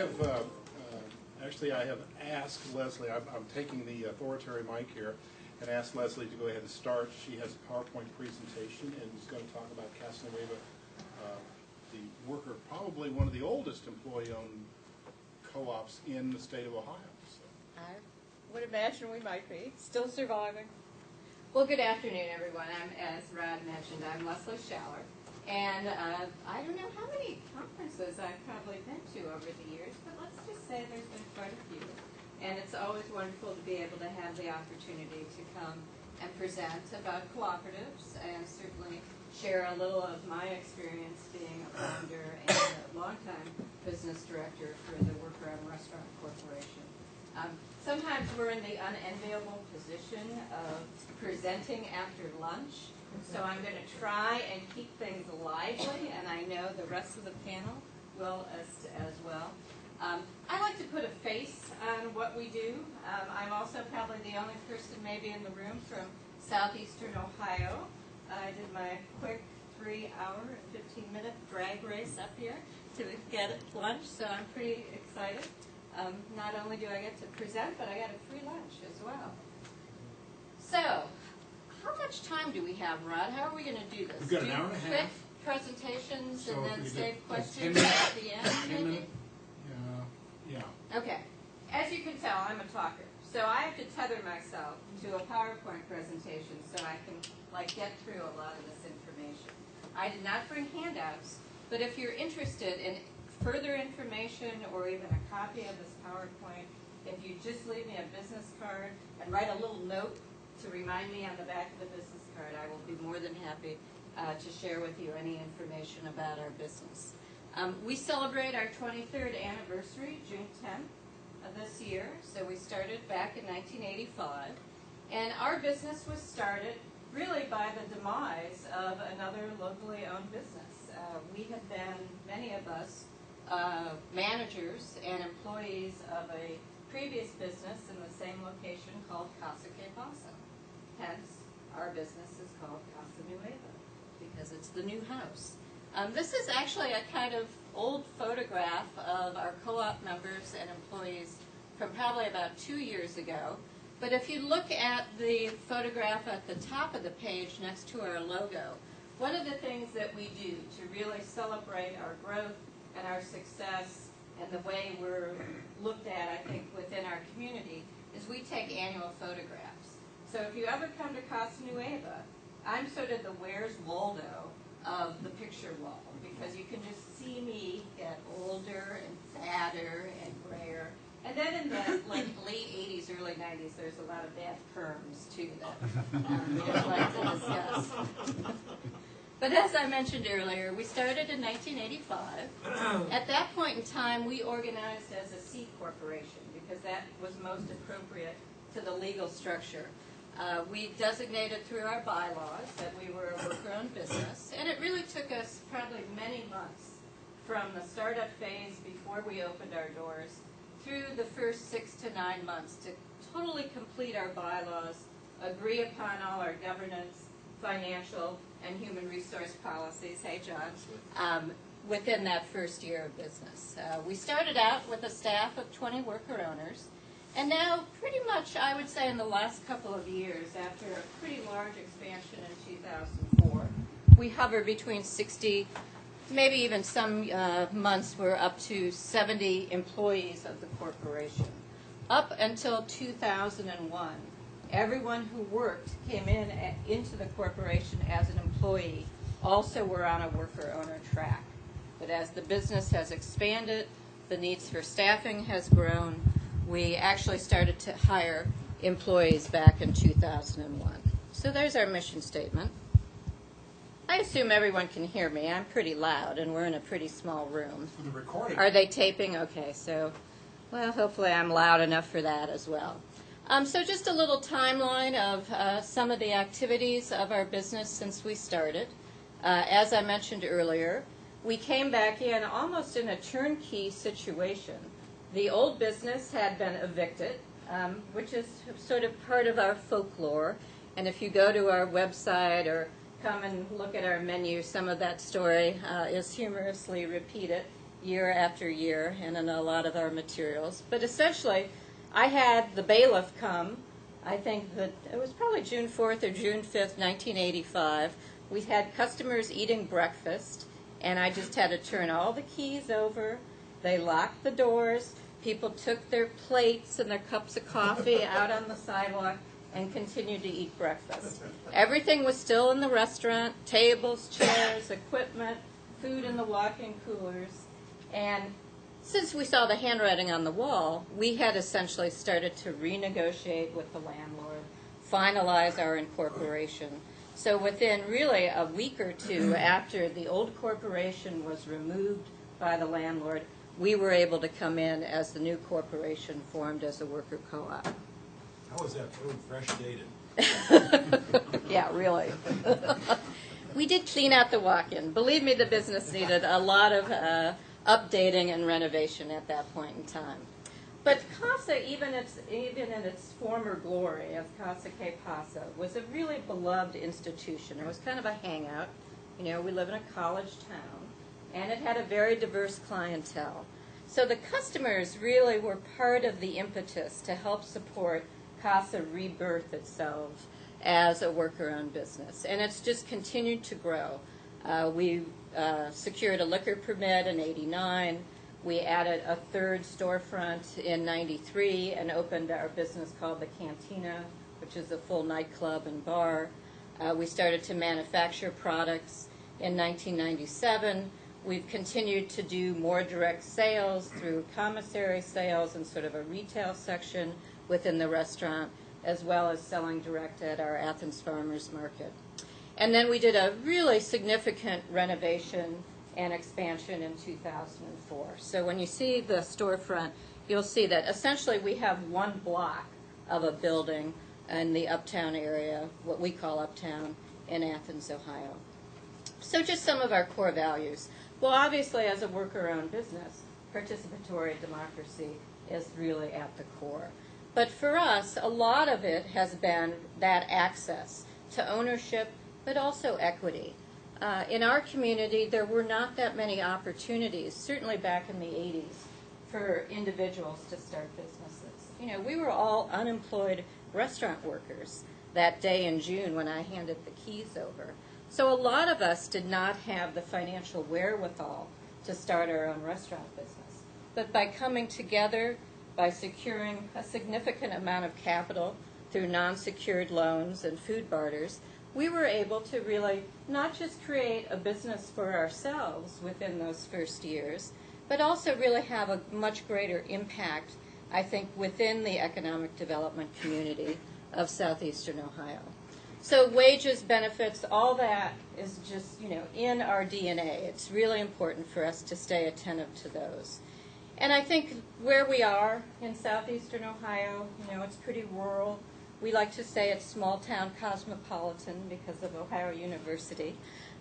have actually I have asked Leslie. I'm taking the authoritary mic here, and asked Leslie to go ahead and start. She has a PowerPoint presentation and is going to talk about Casanueva, the worker, probably one of the oldest employee-owned co-ops in the state of Ohio. So. I would imagine we might be still surviving. Well, good afternoon, everyone. As Rod mentioned, I'm Leslie Schaller. And I don't know how many conferences I've probably been to over the years, but let's just say there's been quite a few. And it's always wonderful to be able to have the opportunity to come and present about cooperatives and certainly share a little of my experience being a founder and a longtime business director for the Worker-Owned Restaurant Corporation. Sometimes we're in the unenviable position of presenting after lunch. So I'm going to try and keep things lively, and I know the rest of the panel will as well. I like to put a face on what we do. I'm also probably the only person maybe in the room from southeastern Ohio. I did my quick 3-hour and 15-minute drag race up here to get lunch, so I'm pretty excited. Not only do I get to present, but I got a free lunch as well. So, how much time do we have, Rod? How are we going to do this? We've got an hour and a half. Quick presentations So and then save questions 10 at the end, maybe? Yeah. Okay. As you can tell, I'm a talker. So I have to tether myself to a PowerPoint presentation so I can get through a lot of this information. I did not bring handouts, but if you're interested in further information or even a copy of this PowerPoint, if you just leave me a business card and write a little note to remind me on the back of the business card, I will be more than happy to share with you any information about our business. We celebrate our 23rd anniversary, June 10th of this year. So we started back in 1985. And our business was started really by the demise of another locally owned business. We had been, many of us, managers and employees of a previous business in the same location called Casa Que Pasa. Hence, our business is called Casanueva, because it's the new house. This is actually a kind of old photograph of our co-op members and employees from probably about 2 years ago. But if you look at the photograph at the top of the page next to our logo, one of the things that we do to really celebrate our growth and our success and the way we're looked at, I think, within our community, is we take annual photographs. So if you ever come to Casanueva, I'm sort of the Where's Waldo of the picture wall, because you can just see me get older and fatter and grayer. And then in the late 80s, early 90s, there's a lot of bad perms, too, that we don't like to discuss. But as I mentioned earlier, we started in 1985. At that point in time, we organized as a C corporation, because that was most appropriate to the legal structure. We designated through our bylaws that we were a worker-owned business, and it really took us probably many months from the startup phase before we opened our doors through the first 6 to 9 months to totally complete our bylaws, agree upon all our governance, financial, and human resource policies, hey John, within that first year of business. We started out with a staff of 20 worker owners, and now pretty much I would say in the last couple of years, after a pretty large expansion in 2004, we hover between 60, maybe even some months we're up to 70 employees of the corporation. Up until 2001, everyone who worked came into the corporation as an employee. Also, were on a worker-owner track. But as the business has expanded, the needs for staffing has grown. We actually started to hire employees back in 2001. So there's our mission statement. I assume everyone can hear me. I'm pretty loud, and we're in a pretty small room. For the recording. Are they taping? Okay, so, well, hopefully I'm loud enough for that as well. So just a little timeline of some of the activities of our business since we started. As I mentioned earlier, we came back in almost in a turnkey situation. The old business had been evicted, which is sort of part of our folklore. And if you go to our website or come and look at our menu, some of that story is humorously repeated. year after year and in a lot of our materials. But essentially, I had the bailiff come, I think that it was probably June 4th or June 5th, 1985. We had customers eating breakfast, and I just had to turn all the keys over. They locked the doors. People took their plates and their cups of coffee out on the sidewalk and continued to eat breakfast. Everything was still in the restaurant, tables, chairs, equipment, food in the walk-in coolers. And since we saw the handwriting on the wall, we had essentially started to renegotiate with the landlord, finalize our incorporation. So within really a week or two after the old corporation was removed by the landlord, we were able to come in as the new corporation formed as a worker co-op. How was that food fresh dated? Yeah, really. We did clean out the walk-in. Believe me, the business needed a lot of updating and renovation at that point in time. But Casa, even in its former glory as Casa que Pasa, was a really beloved institution. It was kind of a hangout. You know, we live in a college town, and it had a very diverse clientele. So the customers really were part of the impetus to help support Casa rebirth itself as a worker-owned business. And it's just continued to grow. We secured a liquor permit in '89. We added a third storefront in '93 and opened our business called the Cantina, which is a full nightclub and bar. We started to manufacture products in 1997. We've continued to do more direct sales through commissary sales and sort of a retail section within the restaurant, as well as selling direct at our Athens Farmers Market. And then we did a really significant renovation and expansion in 2004. So when you see the storefront, you'll see that essentially we have one block of a building in the uptown area, what we call uptown, in Athens, Ohio. So just some of our core values. Well, obviously, as a worker-owned business, participatory democracy is really at the core. But for us, a lot of it has been that access to ownership, but also equity. In our community, there were not that many opportunities, certainly back in the 80s, for individuals to start businesses. You know, we were all unemployed restaurant workers that day in June when I handed the keys over. So a lot of us did not have the financial wherewithal to start our own restaurant business. But by coming together, by securing a significant amount of capital through non-secured loans and food barters, we were able to really not just create a business for ourselves within those first years, but also really have a much greater impact, I think, within the economic development community of southeastern Ohio. So wages, benefits, all that is just, you know, in our DNA. It's really important for us to stay attentive to those. And I think where we are in southeastern Ohio, you know, it's pretty rural. We like to say it's small-town cosmopolitan because of Ohio University.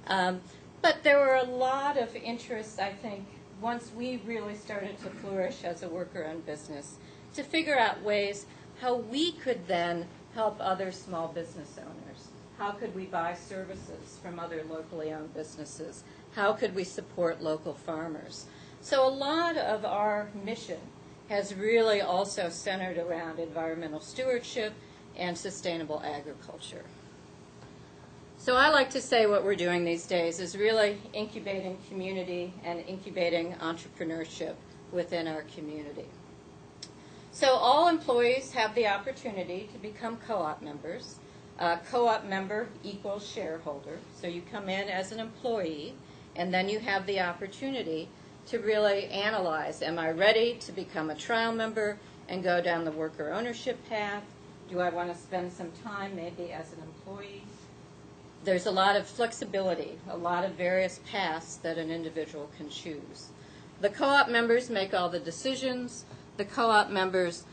But there were a lot of interests, I think, once we really started to flourish as a worker-owned business, to figure out ways how we could then help other small business owners. How could we buy services from other locally owned businesses? How could we support local farmers? So a lot of our mission has really also centered around environmental stewardship and sustainable agriculture. So I like to say what we're doing these days is really incubating community and incubating entrepreneurship within our community. So all employees have the opportunity to become co-op members. Co-op member equals shareholder. So you come in as an employee, and then you have the opportunity to really analyze, am I ready to become a trial member and go down the worker ownership path? Do I want to spend some time maybe as an employee? There's a lot of flexibility, a lot of various paths that an individual can choose. The co-op members make all the decisions. The co-op members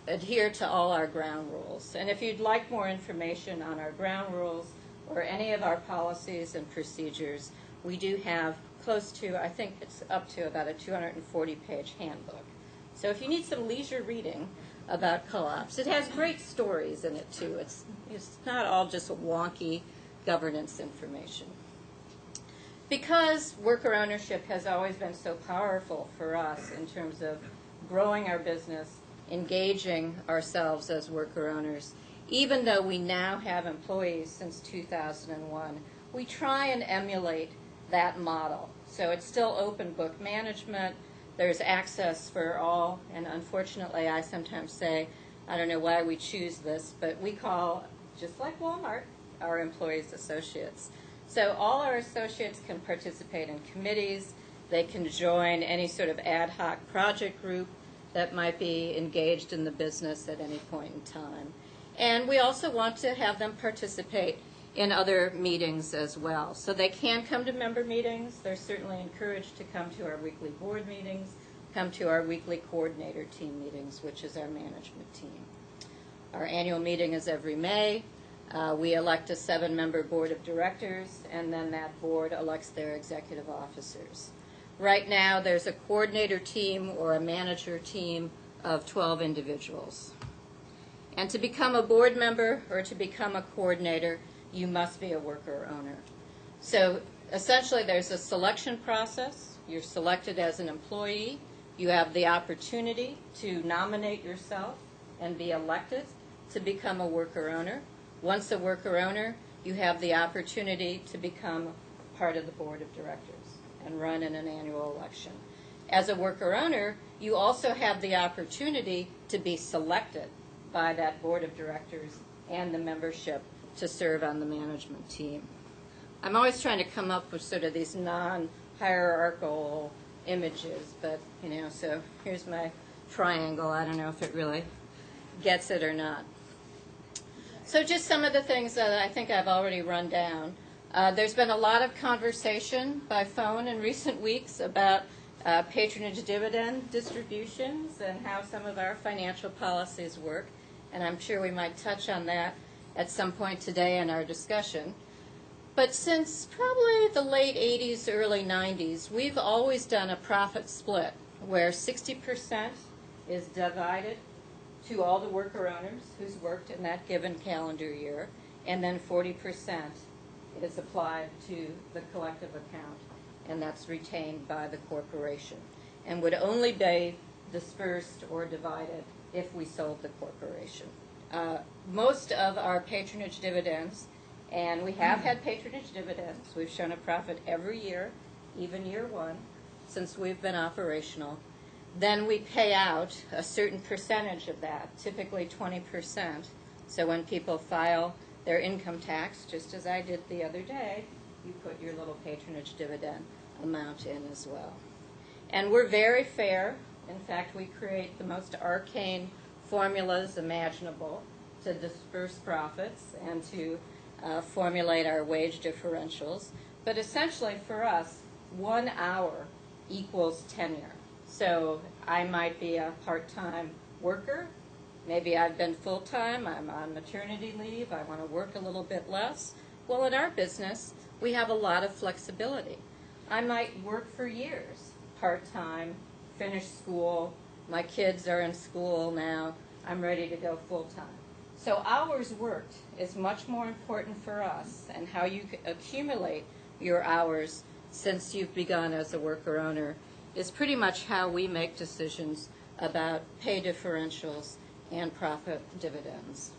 adhere to all our ground rules. And if you'd like more information on our ground rules or any of our policies and procedures, we do have close to, I think it's up to about a 240-page handbook. So if you need some leisure reading about co-ops, it has great stories in it too. It's not all just wonky governance information. because worker ownership has always been so powerful for us in terms of growing our business, engaging ourselves as worker owners, even though we now have employees since 2001, we try and emulate that model. So it's still open book management. There's access for all, and unfortunately I sometimes say, I don't know why we choose this, but we call, just like Walmart, our employees associates. So all our associates can participate in committees. They can join any sort of ad hoc project group that might be engaged in the business at any point in time. And we also want to have them participate in other meetings as well. So they can come to member meetings. They're certainly encouraged to come to our weekly board meetings, come to our weekly coordinator team meetings, which is our management team. Our annual meeting is every May. We elect a 7-member board of directors, and then that board elects their executive officers. Right now, there's a coordinator team or a manager team of 12 individuals. And to become a board member or to become a coordinator, you must be a worker owner. So essentially, there's a selection process. You're selected as an employee. You have the opportunity to nominate yourself and be elected to become a worker owner. Once a worker owner, you have the opportunity to become part of the board of directors and run in an annual election. As a worker owner, you also have the opportunity to be selected by that board of directors and the membership to serve on the management team. I'm always trying to come up with sort of these non-hierarchical images, but, so here's my triangle. I don't know if it really gets it or not. So just some of the things that I think I've already run down. There's been a lot of conversation by phone in recent weeks about patronage dividend distributions and how some of our financial policies work, and I'm sure we might touch on that at some point today in our discussion. But since probably the late 80s, early 90s, we've always done a profit split where 60% is divided to all the worker owners who's worked in that given calendar year, and then 40% is applied to the collective account, and that's retained by the corporation, and would only be dispersed or divided if we sold the corporation. Most of our patronage dividends, and we have had patronage dividends, we've shown a profit every year, even year one, since we've been operational. Then we pay out a certain percentage of that, typically 20%. So when people file their income tax, just as I did the other day, you put your little patronage dividend amount in as well. And we're very fair. In fact, we create the most arcane formulas imaginable to disperse profits and to formulate our wage differentials. But essentially for us, 1 hour equals tenure. So I might be a part-time worker. Maybe I've been full-time. I'm on maternity leave. I want to work a little bit less. Well, in our business, we have a lot of flexibility. I might work for years, part-time, finish school. My kids are in school now. I'm ready to go full-time. So hours worked is much more important for us, and how you accumulate your hours since you've begun as a worker owner is pretty much how we make decisions about pay differentials and profit dividends.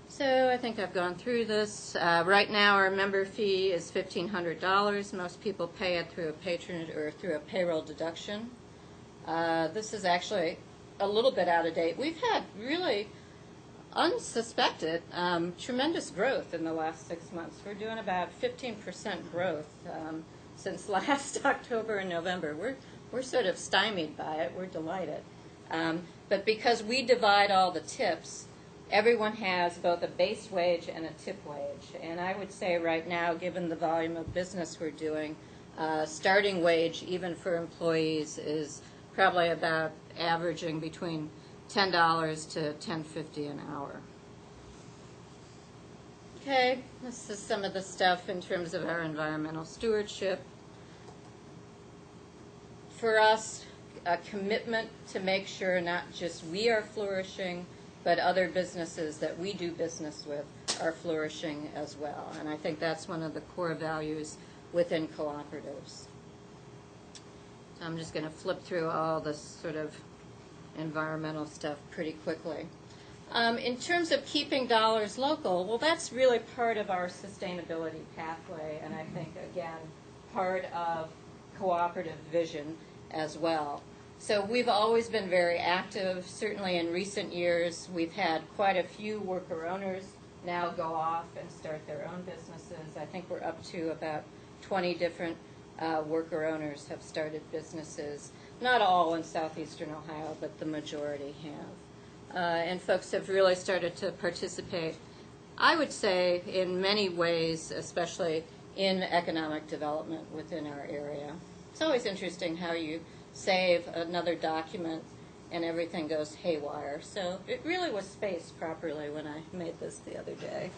So I think I've gone through this. Right now our member fee is $1,500. Most people pay it through a patronage or through a payroll deduction. This is actually a little bit out of date. We've had really unsuspected tremendous growth in the last 6 months. We're doing about 15% growth since last October and November. We're sort of stymied by it. We're delighted. But because we divide all the tips, everyone has both a base wage and a tip wage. And I would say right now, given the volume of business we're doing, starting wage, even for employees, is probably about averaging between $10 to $10.50 an hour. Okay, this is some of the stuff in terms of our environmental stewardship. For us, a commitment to make sure not just we are flourishing, but other businesses that we do business with are flourishing as well. And I think that's one of the core values within cooperatives. So I'm just going to flip through all this sort of environmental stuff pretty quickly. In terms of keeping dollars local, well, that's really part of our sustainability pathway, and I think, again, part of cooperative vision as well. So we've always been very active. Certainly in recent years, we've had quite a few worker owners now go off and start their own businesses. I think we're up to about 20 different worker owners have started businesses. Not all in southeastern Ohio, but the majority have. And folks have really started to participate, I would say, in many ways, especially in economic development within our area. It's always interesting how you save another document and everything goes haywire. So it really was spaced properly when I made this the other day.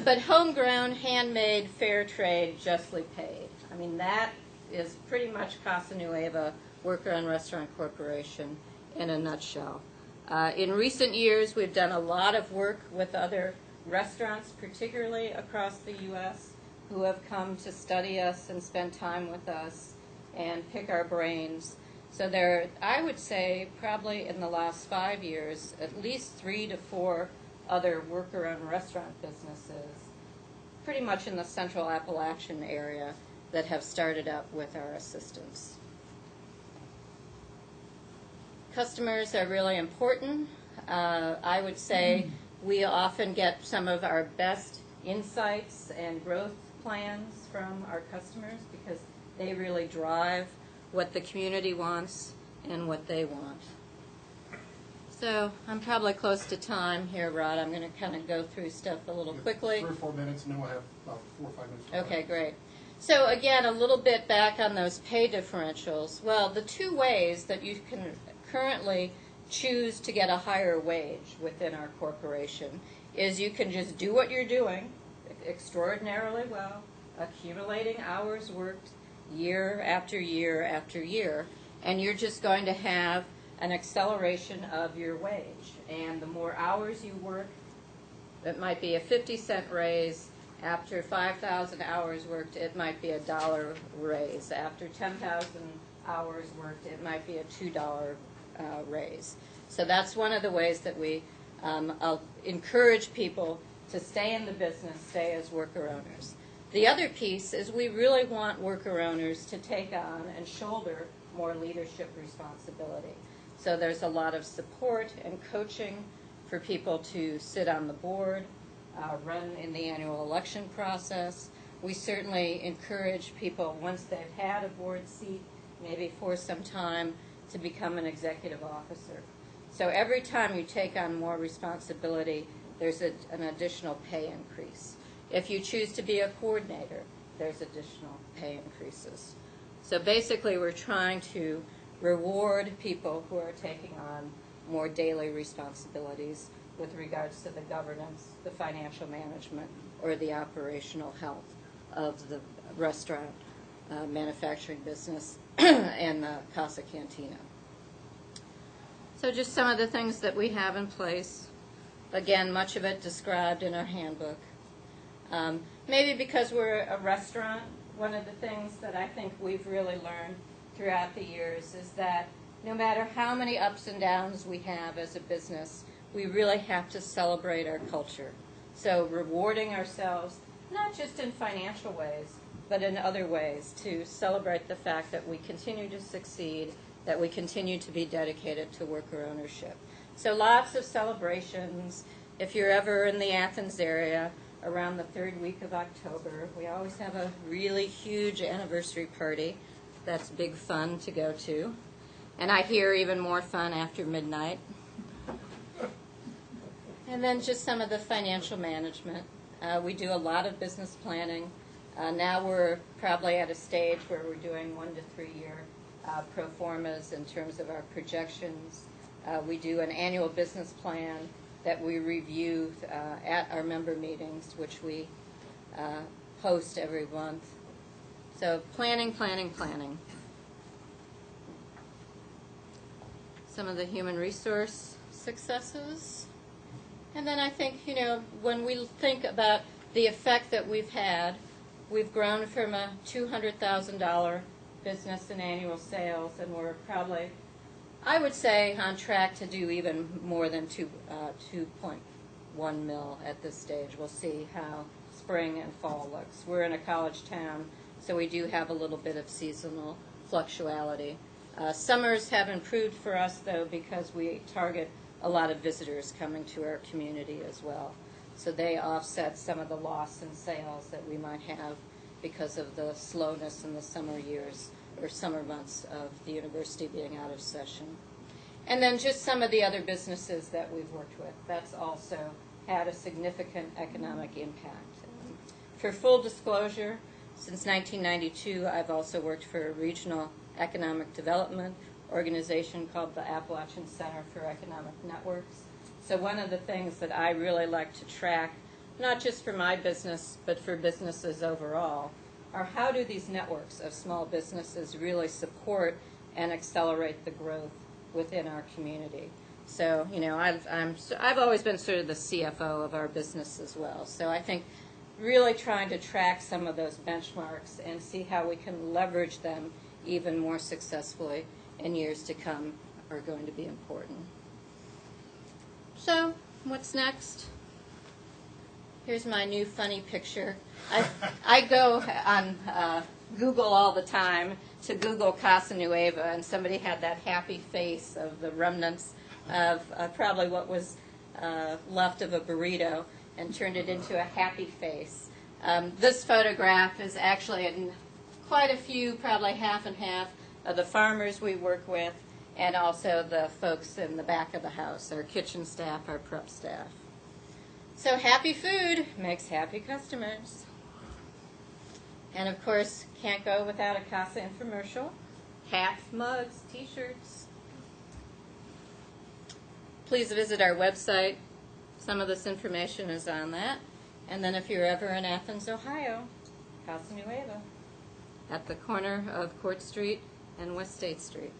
But homegrown, handmade, fair trade, justly paid. I mean, that is pretty much Casa Nueva Worker-Owned Restaurant Corporation in a nutshell. In recent years, we've done a lot of work with other restaurants, particularly across the U.S., who have come to study us and spend time with us and pick our brains. So there, I would say, probably in the last 5 years, at least 3 to 4 other worker-owned restaurant businesses, pretty much in the central Appalachian area, that have started up with our assistance. Customers are really important. I would say we often get some of our best insights and growth plans from our customers because they really drive what the community wants and what they want. So I'm probably close to time here, Rod. I'm going to kind of go through stuff a little quickly. 3 or 4 minutes, and then we'll have about 4 or 5 minutes. Okay, great. So again, a little bit back on those pay differentials. Well, the 2 ways that you can currently choose to get a higher wage within our corporation is you can just do what you're doing extraordinarily well, accumulating hours worked year after year after year, and you're just going to have an acceleration of your wage. And the more hours you work, it might be a 50-cent raise. After 5,000 hours worked, it might be a $1 raise. After 10,000 hours worked, it might be a $2 raise. So that's one of the ways that we encourage people to stay in the business, stay as worker owners. The other piece is we really want worker owners to take on and shoulder more leadership responsibility. So there's a lot of support and coaching for people to sit on the board, run in the annual election process. We certainly encourage people, once they've had a board seat, maybe for some time, to become an executive officer. So every time you take on more responsibility, there's an additional pay increase. If you choose to be a coordinator, there's additional pay increases. So basically, we're trying to reward people who are taking on more daily responsibilities with regards to the governance, the financial management, or the operational health of the restaurant, manufacturing business, and the Casa Cantina. So just some of the things that we have in place. Again, much of it described in our handbook. Maybe because we're a restaurant, one of the things that I think we've really learned throughout the years is that no matter how many ups and downs we have as a business, we really have to celebrate our culture. So rewarding ourselves, not just in financial ways, but in other ways, to celebrate the fact that we continue to succeed, that we continue to be dedicated to worker ownership. So lots of celebrations. If you're ever in the Athens area, around the 3rd week of October, we always have a really huge anniversary party. That's big fun to go to. And I hear even more fun after midnight. And then just some of the financial management. We do a lot of business planning. Now we're probably at a stage where we're doing 1 to 3 year pro formas in terms of our projections. We do an annual business plan that we review at our member meetings, which we host every month. So planning, planning, planning. Some of the human resource successes. And then I think, when we think about the effect that we've had we've grown from a $200,000 business in annual sales, and we're probably, I would say, on track to do even more than 2.1 mil at this stage. We'll see how spring and fall looks. We're in a college town, so we do have a little bit of seasonal fluctuality. Summers have improved for us, though, because we target a lot of visitors coming to our community as well. So they offset some of the loss in sales that we might have because of the slowness in the summer years or summer months of the university being out of session. And then just some of the other businesses that we've worked with. That's also had a significant economic impact. For full disclosure, since 1992, I've also worked for a regional economic development organization called the Appalachian Center for Economic Networks. So one of the things that I really like to track, not just for my business, but for businesses overall, are how do these networks of small businesses really support and accelerate the growth within our community. So, you know, I've always been sort of the CFO of our business as well. So I think really trying to track some of those benchmarks and see how we can leverage them even more successfully in years to come are going to be important. So, what's next? Here's my new funny picture. I go on Google all the time to Google Casa Nueva, and somebody had that happy face of the remnants of probably what was left of a burrito and turned it into a happy face. This photograph is actually in quite a few, probably half and half, of the farmers we work with and also the folks in the back of the house, our kitchen staff, our prep staff. So happy food makes happy customers. And of course, can't go without a Casa infomercial. Hats, mugs, t-shirts. Please visit our website. Some of this information is on that. And then if you're ever in Athens, Ohio, Casa Nueva, at the corner of Court Street and West State Street.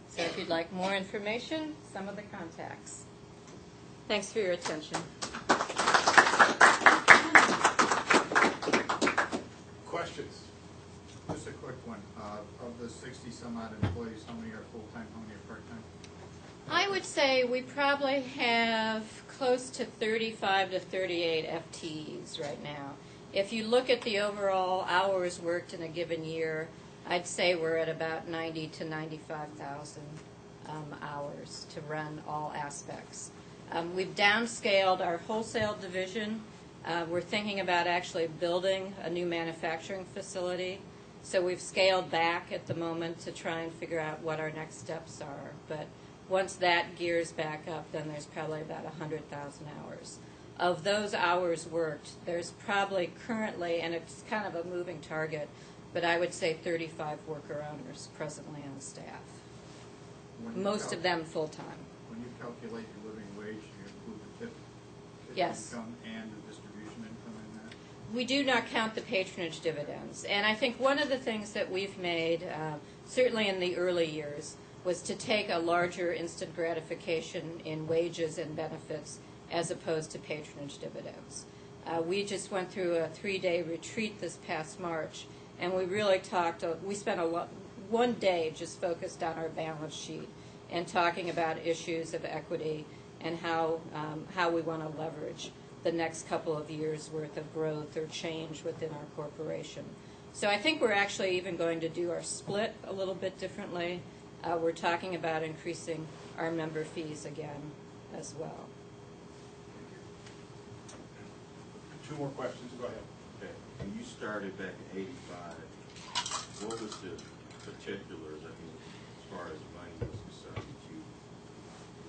So if you'd like more information, some of the contacts. Thanks for your attention. Questions? Just a quick one. Of the 60-some-odd employees, how many are full-time, how many are part-time? I would say we probably have close to 35 to 38 FTEs right now. If you look at the overall hours worked in a given year, I'd say we're at about 90 to 95,000 hours to run all aspects. We've downscaled our wholesale division. We're thinking about actually building a new manufacturing facility. So we've scaled back at the moment to try and figure out what our next steps are. But once that gears back up, then there's probably about 100,000 hours. Of those hours worked, there's probably currently, and it's kind of a moving target, but I would say 35 worker owners presently on staff. Most of them full-time. When you calculate your living wage, you include the tip Yes. income and the distribution income in that? We do not count the patronage dividends. And I think one of the things that we've made, certainly in the early years, was to take a larger instant gratification in wages and benefits as opposed to patronage dividends. We just went through a 3-day retreat this past March, and we really we spent one day just focused on our balance sheet and talking about issues of equity and how we want to leverage the next couple of years' worth of growth or change within our corporation. So I think we're actually even going to do our split a little bit differently. We're talking about increasing our member fees again as well. Two more questions. Go ahead. Okay. When you started back in '85, what was the particulars, I mean, as far as money was concerned,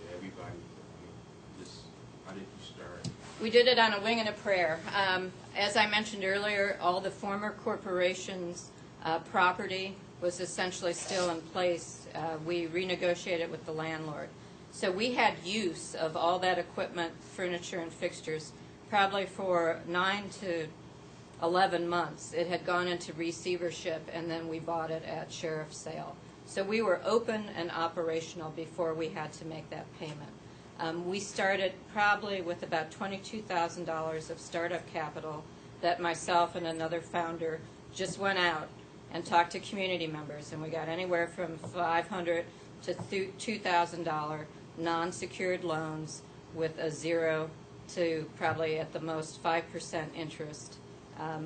did everybody, how did you start? We did it on a wing and a prayer. As I mentioned earlier, all the former corporations' property was essentially still in place. We renegotiated with the landlord. So we had use of all that equipment, furniture, and fixtures probably for 9 to 11 months. It had gone into receivership, and then we bought it at sheriff's sale. So we were open and operational before we had to make that payment. We started probably with about $22,000 of startup capital, that myself and another founder just went out and talked to community members, and we got anywhere from $500 to $2,000 non-secured loans with a 0 to probably at the most 5% interest.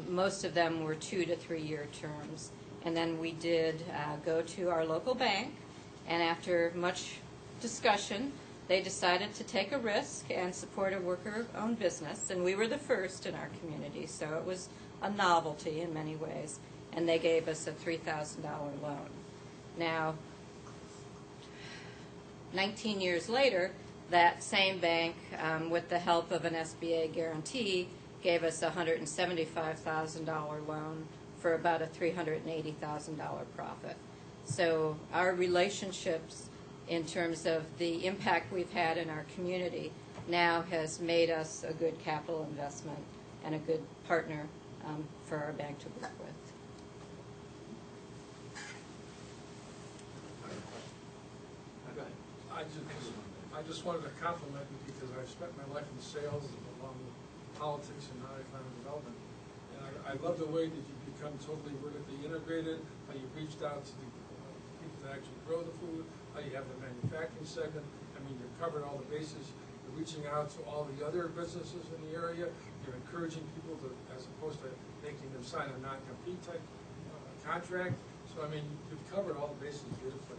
Most of them were 2 to 3 year terms. And then we did go to our local bank, and after much discussion, they decided to take a risk and support a worker-owned business, and we were the first in our community, so it was a novelty in many ways, and they gave us a $3,000 loan. Now, 19 years later, that same bank, with the help of an SBA guarantee, gave us a $175,000 loan for about a $380,000 profit. So our relationships in terms of the impact we've had in our community now has made us a good capital investment and a good partner for our bank to work with. I just wanted to compliment you because I've spent my life in sales along with politics and economic development. And I love the way that you've become totally vertically integrated, how you've reached out to the people that actually grow the food, how you have the manufacturing segment. I mean, you've covered all the bases. You're reaching out to all the other businesses in the area. You're encouraging people to, as opposed to making them sign a non-compete type contract. So, I mean, you've covered all the bases beautifully.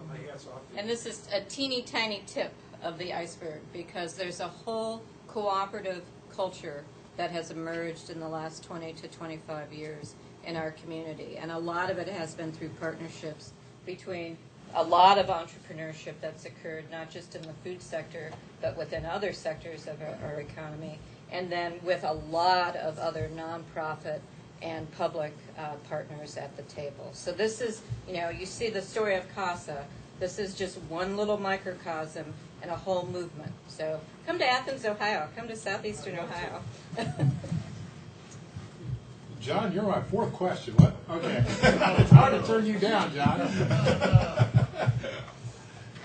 My hat's off to you. And this is a teeny tiny tip of the iceberg, because there's a whole cooperative culture that has emerged in the last 20 to 25 years in our community. And a lot of it has been through partnerships between a lot of entrepreneurship that's occurred, not just in the food sector, but within other sectors of our economy, and then with a lot of other nonprofit and public partners at the table. So this is, you see the story of CASA. This is just one little microcosm and a whole movement. So come to Athens, Ohio. Come to southeastern Ohio. John, you're my fourth question. What? Okay. It's hard to turn you down, John. How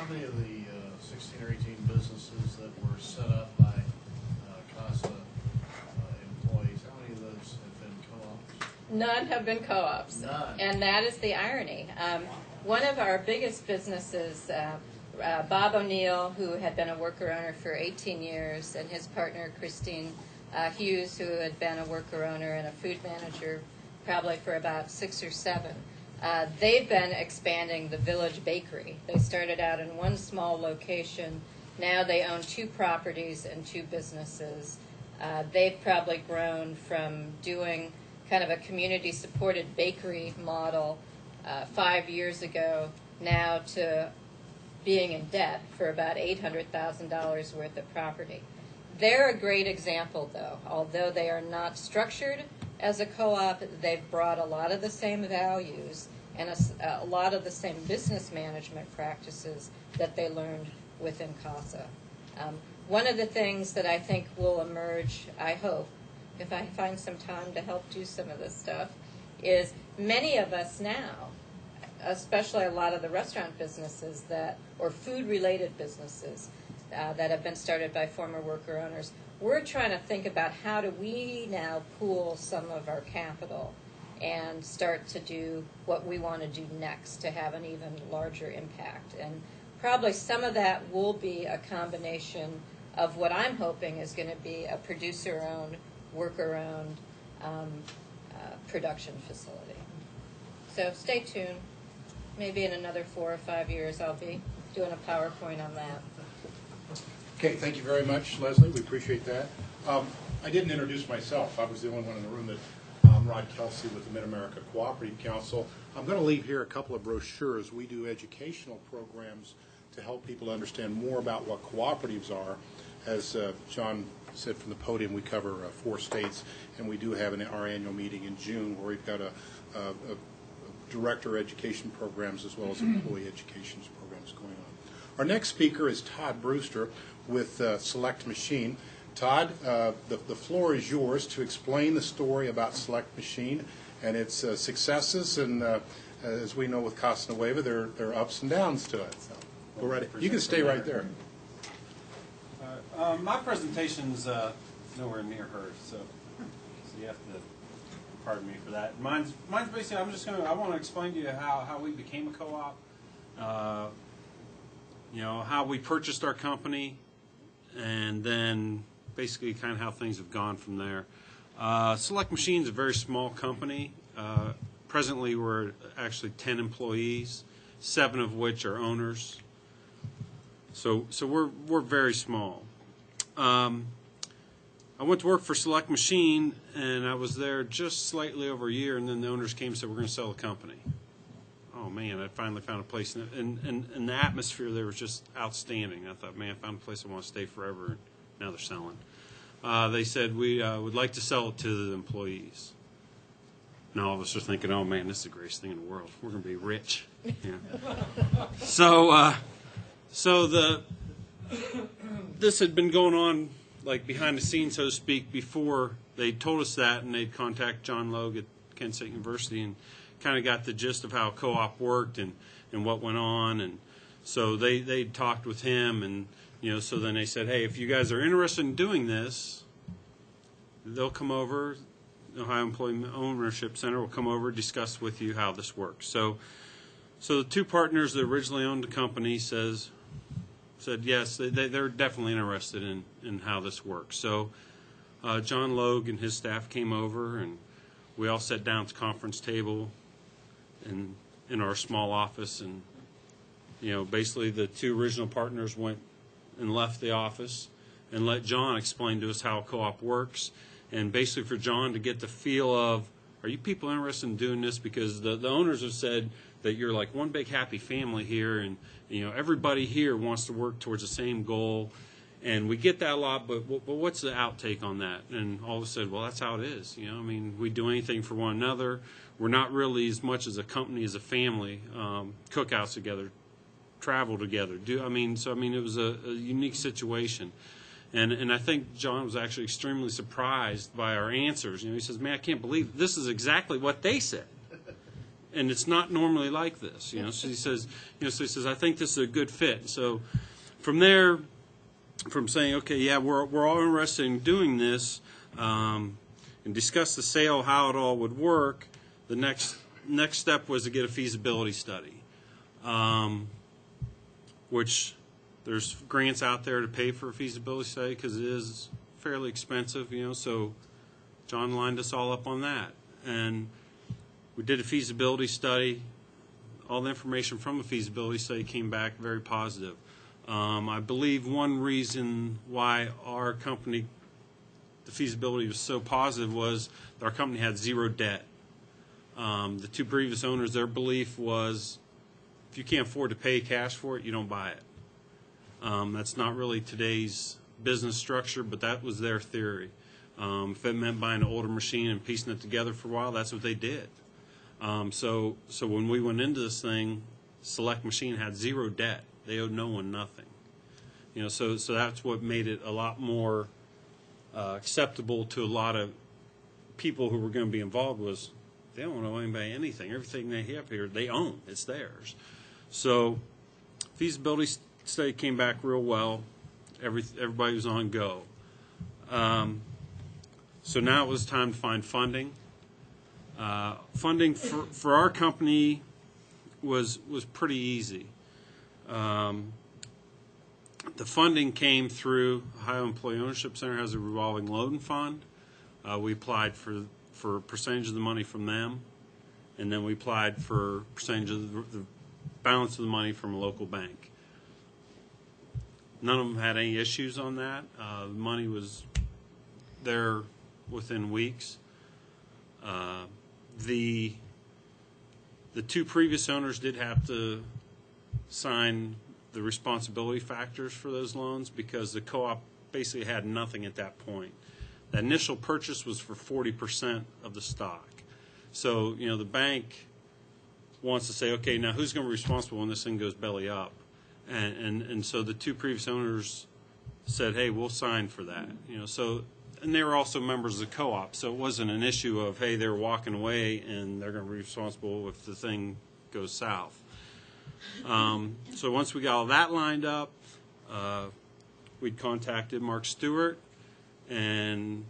many of the 16 or 18 businesses that were set up by CASA employees, how many of those have been co-ops? None have been co-ops. None. And that is the irony. One of our biggest businesses, Bob O'Neill, who had been a worker owner for 18 years, and his partner, Christine Hughes, who had been a worker owner and a food manager probably for about 6 or 7. They've been expanding the Village Bakery. They started out in one small location. Now they own 2 properties and 2 businesses. They've probably grown from doing kind of a community-supported bakery model 5 years ago now to being in debt for about $800,000 worth of property. They're a great example, though. Although they are not structured as a co-op, they've brought a lot of the same values and a lot of the same business management practices that they learned within CASA. One of the things that I think will emerge, I hope, if I find some time to help do some of this stuff, is many of us now, especially a lot of the restaurant businesses or food-related businesses that have been started by former worker owners, we're trying to think about how do we now pool some of our capital and start to do what we want to do next to have an even larger impact. And probably some of that will be a combination of what I'm hoping is going to be a producer-owned, worker-owned production facility. So stay tuned. Maybe in another 4 or 5 years I'll be doing a PowerPoint on that. Okay, thank you very much, Leslie. We appreciate that. I didn't introduce myself. I was the only one in the room. I'm Rod Kelsey with the Mid-America Cooperative Council. I'm going to leave here a couple of brochures. We do educational programs to help people understand more about what cooperatives are. As John said from the podium, we cover 4 states, and we do have our annual meeting in June where we've got a director education programs as well as employee education programs going on. Our next speaker is Todd Brewster with Select Machine. Todd, the floor is yours to explain the story about Select Machine and its successes, and as we know with Casa Nueva, there are ups and downs to it. So go right ahead. You can stay right there. My presentation's nowhere near hers, so you have to pardon me for that. Mine's basically, I want to explain to you how we became a co-op, how we purchased our company, and then basically kind of how things have gone from there. Select Machines is a very small company. Presently, we're actually 10 employees, 7 of which are owners. So we're very small. I went to work for Select Machine, and I was there just slightly over a year, and then the owners came and said, we're going to sell the company. Oh, man, I finally found a place. And the atmosphere there was just outstanding. I thought, man, I found a place I want to stay forever, and now they're selling. They said, we would like to sell it to the employees. And all of us are thinking, oh, man, this is the greatest thing in the world. We're going to be rich. Yeah. This had been going on like behind the scenes, so to speak, before they told us that, and they'd contact John Logue at Kent State University and kind of got the gist of how co-op worked and what went on. And so they talked with him, and so then they said, hey, if you guys are interested in doing this, they'll come over. The Ohio Employment Ownership Center will come over, discuss with you how this works. So the 2 partners that originally owned the company said yes, they're definitely interested in how this works. So John Logue and his staff came over, and we all sat down at the conference table in our small office, and basically the 2 original partners went and left the office and let John explain to us how co-op works, and basically for John to get the feel of, are you people interested in doing this? Because the owners have said that you're like one big happy family here, and everybody here wants to work towards the same goal, and we get that a lot. But what's the outtake on that? And all of us said, well, that's how it is. We do anything for one another. We're not really as much as a company as a family. Cookouts together, travel together. It was a unique situation. And I think John was actually extremely surprised by our answers. He says, man, I can't believe this is exactly what they said. And it's not normally like this, So he says, I think this is a good fit. So from there, from saying, okay, yeah, we're all interested in doing this, and discuss the sale, how it all would work. The next step was to get a feasibility study, which there's grants out there to pay for a feasibility study because it is fairly expensive, So John lined us all up on that, and we did a feasibility study. All the information from the feasibility study came back very positive. I believe one reason why our company, the feasibility was so positive, was our company had 0 debt. The 2 previous owners, their belief was, if you can't afford to pay cash for it, you don't buy it. That's not really today's business structure, but that was their theory. If it meant buying an older machine and piecing it together for a while, that's what they did. So when we went into this thing, Select Machine had 0 debt. They owed no one nothing. So that's what made it a lot more acceptable to a lot of people who were going to be involved. Was they don't owe anybody anything. Everything they have here, they own. It's theirs. So feasibility study came back real well. Everybody was on go. So now it was time to find funding. Funding for our company was pretty easy. The funding came through Ohio Employee Ownership Center has a revolving loan fund. We applied for a percentage of the money from them, and then we applied for a percentage of the balance of the money from a local bank. None of them had any issues on that. The money was there within weeks. The 2 previous owners did have to sign the responsibility factors for those loans because the co-op basically had nothing at that point. The initial purchase was for 40% of the stock. So, the bank wants to say, okay, now who's going to be responsible when this thing goes belly up? And so the 2 previous owners said, hey, we'll sign for that. And they were also members of the co-op, so it wasn't an issue of, hey, they're walking away and they're going to be responsible if the thing goes south. So once we got all that lined up, we'd contacted Mark Stewart, and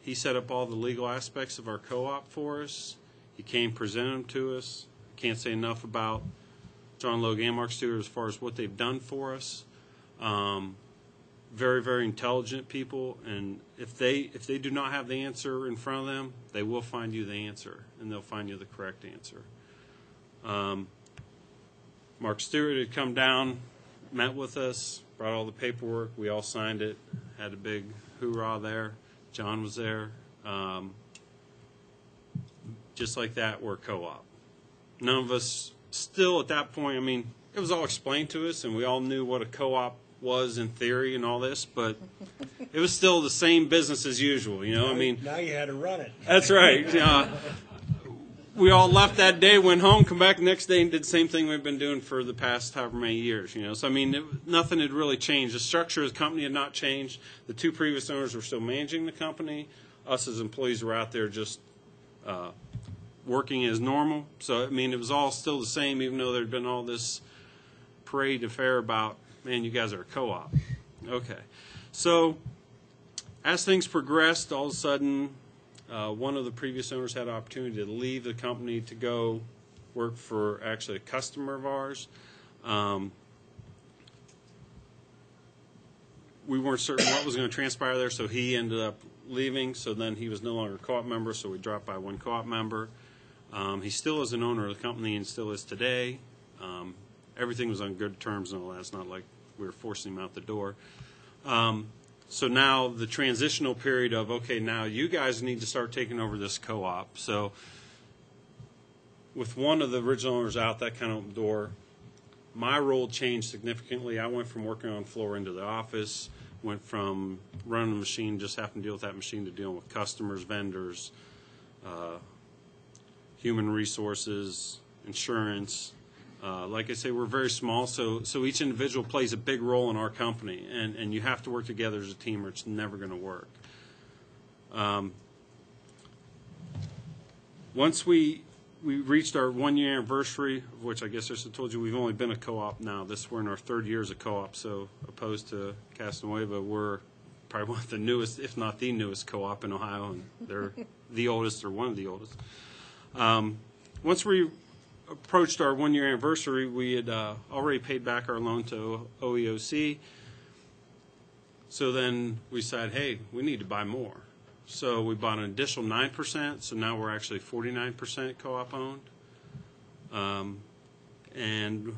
He set up all the legal aspects of our co-op for us. He came, presented them to us. Can't say enough about John Logue and Mark Stewart as far as what they've done for us. Very, very intelligent people, and if they do not have the answer in front of them, they will find you the answer, and they'll find you the correct answer. Mark Stewart had come down, met with us, brought all the paperwork. We all signed it, had a big hoorah there. John was there. Just like that, we're co-op. None of us still at that point, I mean, it was all explained to us, and we all knew what a co-op was in theory and all this, but it was still the same business as usual, you know. I mean, Now you had to run it. that's right. We all left that day, went home, come back the next day, and did the same thing we've been doing for the past however many years, you know. So I mean, nothing had really changed. The structure of the company had not changed. The two previous owners were still managing the company. Us as employees were out there just working as normal. So I mean, it was all still the same, even though there had been all this parade affair about, man, you guys are a co-op. Okay. So as things progressed, all of a sudden, one of the previous owners had an opportunity to leave the company to go work for actually a customer of ours. We weren't certain what was going to transpire there, so he ended up leaving. So then he was no longer a co-op member, so we dropped by one co-op member. He still is an owner of the company and still is today. Everything was on good terms and all that. It's not like we were forcing him out the door. So now the transitional period of, okay, now you guys need to start taking over this co-op. So with one of the original owners out, that kind of opened the door. My role changed significantly. I went from working on the floor into the office, went from running a machine, just having to deal with that machine, to dealing with customers, vendors, human resources, insurance. Like I say, we're very small, so each individual plays a big role in our company, and you have to work together as a team or it's never going to work. Once we reached our 1-year anniversary, of which I guess I should have told you we've only been a co-op now. We're in our 3rd year as a co-op, so opposed to Casanueva, we're probably one of the newest, if not the newest co-op in Ohio, and they're the oldest or one of the oldest. Once we approached our 1-year anniversary, we had already paid back our loan to OEOC. So then we said, hey, we need to buy more. So we bought an additional 9%, so now we're actually 49% co-op owned. And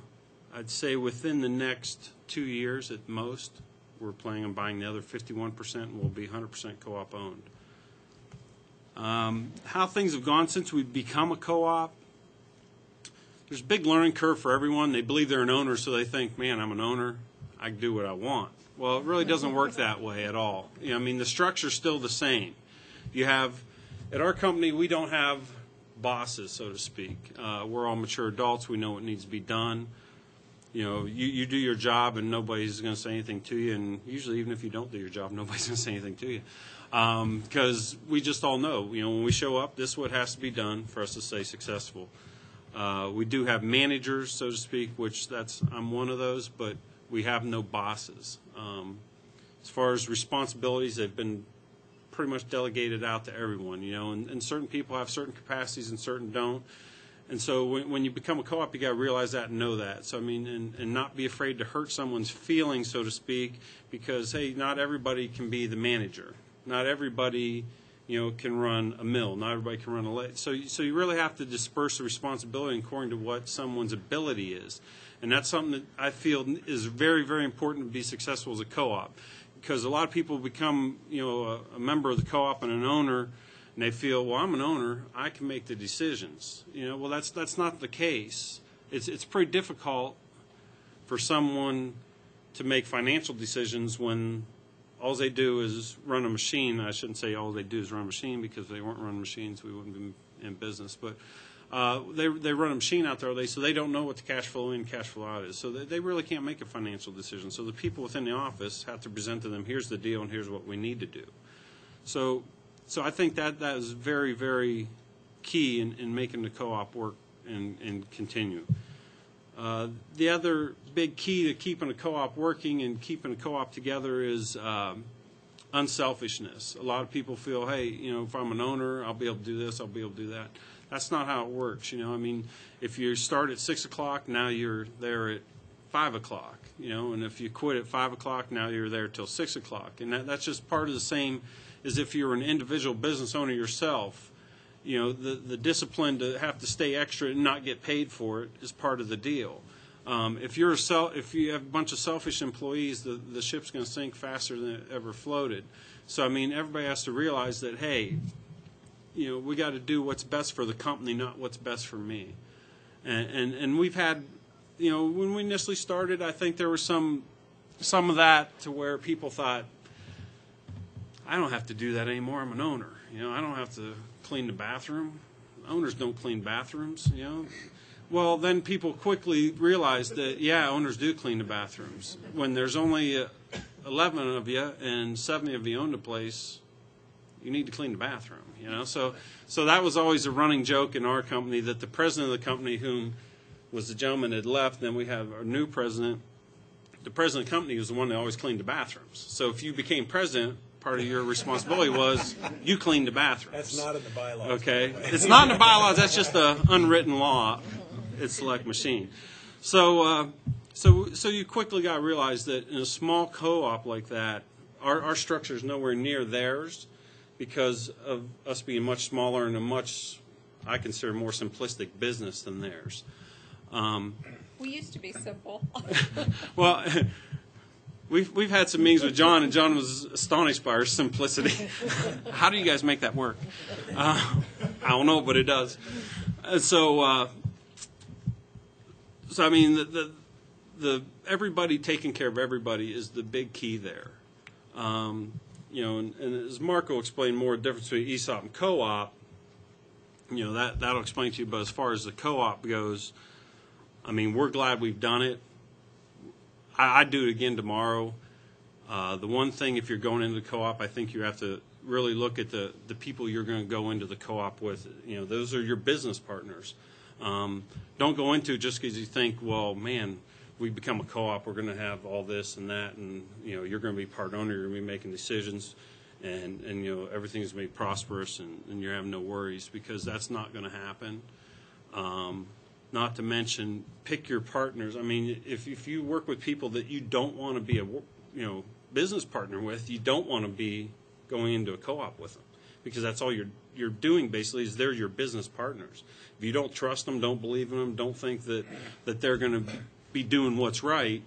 I'd say within the next 2 years at most, we're planning on buying the other 51% and we'll be 100% co-op owned. How things have gone since we've become a co-op, there's a big learning curve for everyone. They believe they're an owner, so they think, man, I'm an owner, I can do what I want. Well, it really doesn't work that way at all. You know, I mean, the structure's still the same. You have, at our company, we don't have bosses, so to speak. We're all mature adults. We know what needs to be done. You know, you do your job and nobody's going to say anything to you. And usually, even if you don't do your job, nobody's going to say anything to you. Because we just all know, you know, when we show up, this is what has to be done for us to stay successful. We do have managers, so to speak, which I'm one of those, but we have no bosses. As far as responsibilities, they've been pretty much delegated out to everyone, you know, and certain people have certain capacities and certain don't. And so when you become a co-op, you got to realize that and know that. So, I mean, and not be afraid to hurt someone's feelings, so to speak, because, hey, not everybody can be the manager. Not everybody, you know, can run a mill. Not everybody can run a lathe. So you really have to disperse the responsibility according to what someone's ability is. And that's something that I feel is very, very important to be successful as a co-op. Because a lot of people become, you know, a member of the co-op and an owner, and they feel, well, I'm an owner, I can make the decisions. You know, well, that's not the case. It's pretty difficult for someone to make financial decisions when all they do is run a machine. I shouldn't say all they do is run a machine, because if they weren't running machines, we wouldn't be in business. But they run a machine out there, so they don't know what the cash flow in, cash flow out is. So they really can't make a financial decision. So the people within the office have to present to them, here's the deal and here's what we need to do. So I think that is very, very key in making the co-op work and continue. The other big key to keeping a co-op working and keeping a co-op together is unselfishness. A lot of people feel, hey, if I'm an owner, I'll be able to do this, I'll be able to do that. That's not how it works. I mean, if you start at 6 o'clock, now you're there at 5 o'clock, and if you quit at 5 o'clock, now you're there till 6 o'clock. And that's just part of the same as if you're an individual business owner yourself. The discipline to have to stay extra and not get paid for it is part of the deal. If you have a bunch of selfish employees, the ship's going to sink faster than it ever floated. So, I mean, everybody has to realize that, hey, we got to do what's best for the company, not what's best for me. And we've had, when we initially started, I think there was some of that to where people thought, I don't have to do that anymore. I'm an owner. I don't have to clean the bathroom. Owners don't clean bathrooms, Well, then people quickly realized that, yeah, owners do clean the bathrooms. When there's only 11 of you and 7 of you own the place, you need to clean the bathroom, So that was always a running joke in our company, that the president of the company, whom was the gentleman that had left, then we have our new president. The president of the company was the one that always cleaned the bathrooms. So if you became president, part of your responsibility was you cleaned the bathrooms. That's not in the bylaws. Okay, it's not in the bylaws. That's just the unwritten law. It's Select Machine. So you quickly got to realize that in a small co-op like that, our structure is nowhere near theirs because of us being much smaller and a much, I consider, more simplistic business than theirs. We used to be simple. Well, we've had some meetings with John, and John was astonished by our simplicity. How do you guys make that work? I don't know, but it does. So I mean, the everybody taking care of everybody is the big key there. And as Marco explained more, the difference between ESOP and co-op, that'll explain to you. But as far as the co-op goes, I mean, we're glad we've done it. I'd do it again tomorrow. The one thing, if you're going into the co-op, I think you have to really look at the people you're going to go into the co-op with. Those are your business partners. Don't go into it just because you think, well, man, we become a co-op, we're going to have all this and that, and you're going to be part owner, you're going to be making decisions, and everything's going to be prosperous, and you're having no worries, because that's not going to happen. Not to mention, pick your partners. I mean, if you work with people that you don't want to be a business partner with, you don't want to be going into a co-op with them, because that's all you're doing basically is they're your business partners. If you don't trust them, don't believe in them, don't think that they're going to be doing what's right,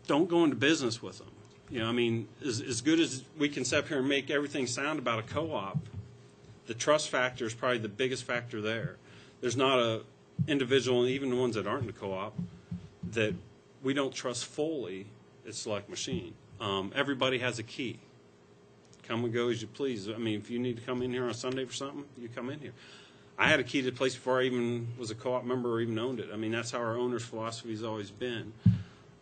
don't go into business with them. I mean, as good as we can sit up here and make everything sound about a co-op, the trust factor is probably the biggest factor there. There's not a individual, and even the ones that aren't in the co-op, that we don't trust fully at Select Machine. Everybody has a key. Come and go as you please. I mean, if you need to come in here on Sunday for something, you come in here. I had a key to the place before I even was a co-op member or even owned it. I mean, that's how our owner's philosophy has always been.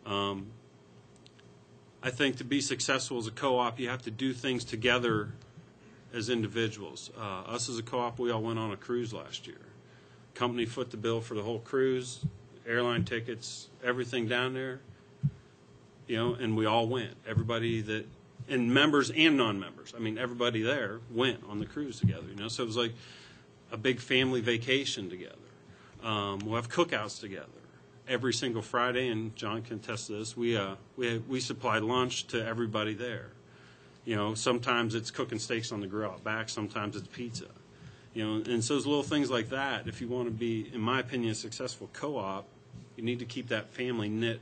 I think to be successful as a co-op, you have to do things together as individuals. Us as a co-op, we all went on a cruise last year. Company foot the bill for the whole cruise, airline tickets, everything down there, and we all went. Everybody that, and members and non-members, I mean, everybody there went on the cruise together, so it was like a big family vacation together. We'll have cookouts together every single Friday, and John can attest to this. We supply lunch to everybody there. Sometimes it's cooking steaks on the grill out back, sometimes it's pizza. And so those little things like that, if you want to be, in my opinion, a successful co-op, you need to keep that family knit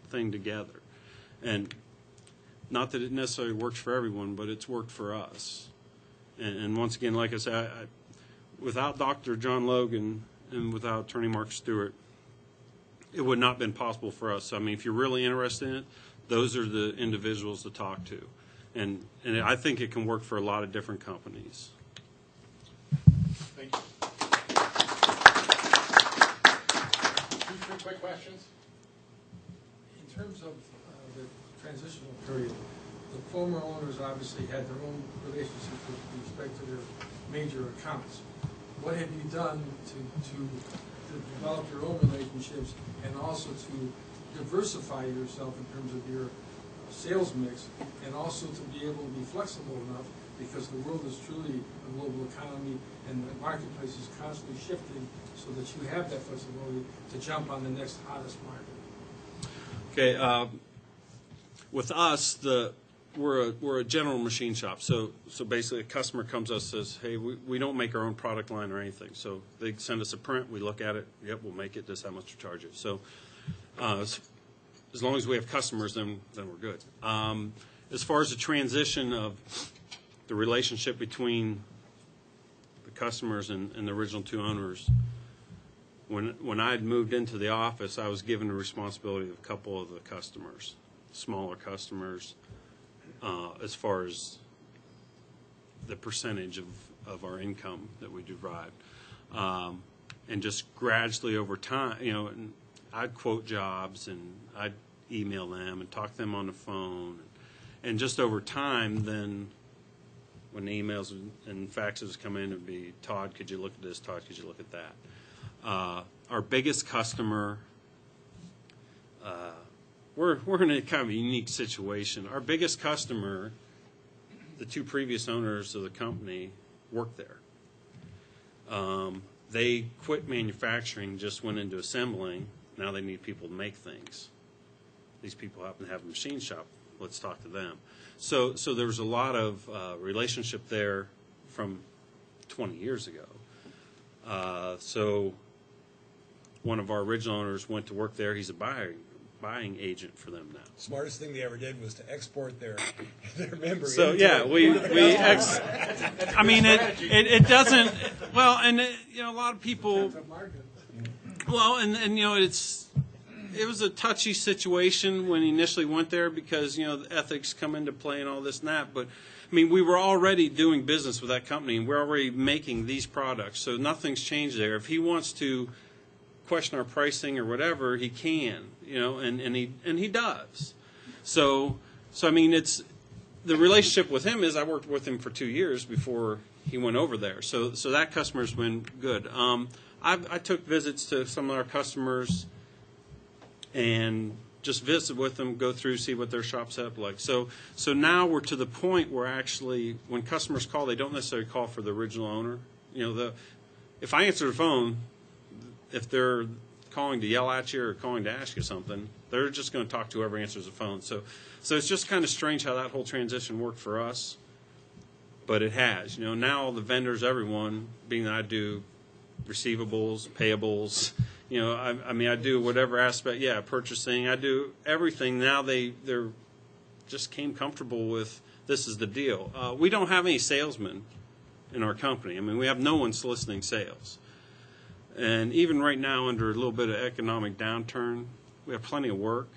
thing together. And not that it necessarily works for everyone, but it's worked for us. And once again, like I said, without Dr. John Logan and without Attorney Mark Stewart, it would not have been possible for us. So, I mean, if you're really interested in it, those are the individuals to talk to. And I think it can work for a lot of different companies. Thank you. 2 quick questions. In terms of the transitional period, the former owners obviously had their own relationships with respect to their major accounts. What have you done to develop your own relationships and also to diversify yourself in terms of your sales mix, and also to be able to be flexible enough, because the world is truly a global economy and the marketplace is constantly shifting, so that you have that flexibility to jump on the next hottest market. Okay, with us, we're a general machine shop. So basically, a customer comes to us and says, "Hey, we don't make our own product line or anything." So they send us a print, we look at it. Yep, we'll make it. This is how much we charge it. So as long as we have customers, then we're good. As far as the transition of the relationship between the customers and the original two owners, when I had moved into the office, I was given the responsibility of a couple of the customers, smaller customers, as far as the percentage of our income that we derived. And just gradually over time, and I'd quote jobs and I'd email them and talk to them on the phone. And just over time, then when the emails and faxes come in, it'd be, "Todd, could you look at this? Todd, could you look at that?" Our biggest customer, we're in a kind of a unique situation. Our biggest customer, the two previous owners of the company, worked there. They quit manufacturing, just went into assembling. Now they need people to make things. These people happen to have a machine shop. Let's talk to them. So there was a lot of relationship there from 20 years ago. So one of our original owners went to work there. He's a buying agent for them now. Smartest thing they ever did was to export their memory. So yeah, I mean, it doesn't. Well, and a lot of people. Well, and it was a touchy situation when he initially went there, because the ethics come into play and all this and that. But I mean, we were already doing business with that company, and we're already making these products, so nothing's changed there. If he wants to question our pricing or whatever, he can, and he does. So I mean, it's the relationship with him is I worked with him for 2 years before he went over there. So that customer's been good. I took visits to some of our customers and just visit with them, go through, see what their shop setup like. So now we're to the point where actually, when customers call, they don't necessarily call for the original owner. If I answer the phone, if they're calling to yell at you or calling to ask you something, they're just going to talk to whoever answers the phone. So it's just kind of strange how that whole transition worked for us, but it has. Now the vendors, everyone, being that I do receivables, payables, I mean, I do whatever aspect, purchasing, I do everything. Now they're just came comfortable with, this is the deal. We don't have any salesmen in our company. I mean, we have no one soliciting sales. And even right now, under a little bit of economic downturn, we have plenty of work.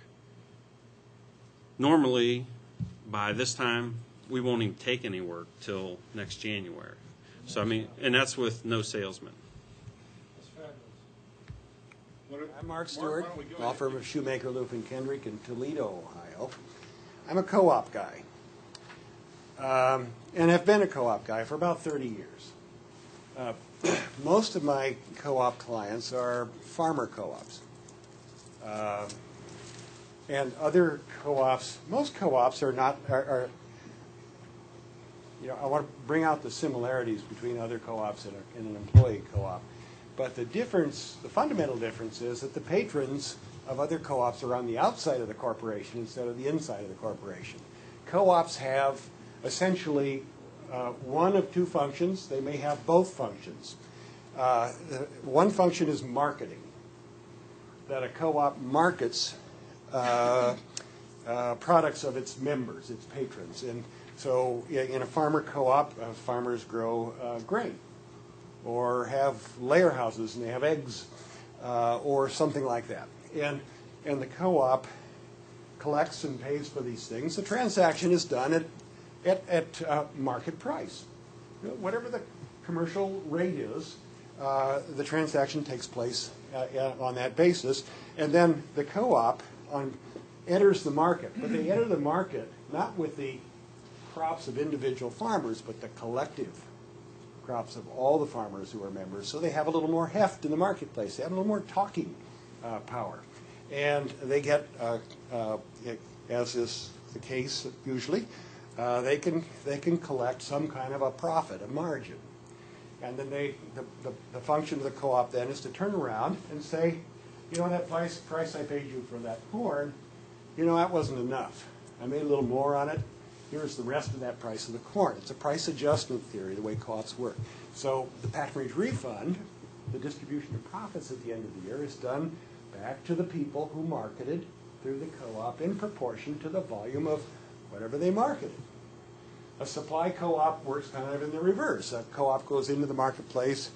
Normally, by this time, we won't even take any work till next January. So, I mean, and that's with no salesmen. I'm Mark Stewart, law firm of Shoemaker, Loof & Kendrick in Toledo, Ohio. I'm a co-op guy, and have been a co-op guy for about 30 years. Most of my co-op clients are farmer co-ops. And other co-ops, most co-ops are not, I want to bring out the similarities between other co-ops and an employee co-op. But the difference, the fundamental difference is that the patrons of other co-ops are on the outside of the corporation instead of the inside of the corporation. Co-ops have essentially one of two functions. They may have both functions. One function is marketing, that a co-op markets products of its members, its patrons. And so in a farmer co-op, farmers grow grain, or have layer houses and they have eggs, or something like that. And the co-op collects and pays for these things. The transaction is done at market price. Whatever the commercial rate is, the transaction takes place on that basis. And then the co-op enters the market. But they enter the market not with the crops of individual farmers, but the collective crops of all the farmers who are members. So they have a little more heft in the marketplace. They have a little more talking power. And they get, as is the case usually, they can collect some kind of a profit, a margin. And then the function of the co-op then is to turn around and say, you know, that price I paid you for that corn, you know, that wasn't enough. I made a little more on it. Here's the rest of that price of the corn. It's a price adjustment theory, the way co-ops work. So the patronage refund, the distribution of profits at the end of the year, is done back to the people who marketed through the co-op in proportion to the volume of whatever they marketed. A supply co-op works kind of in the reverse. A co-op goes into the marketplace.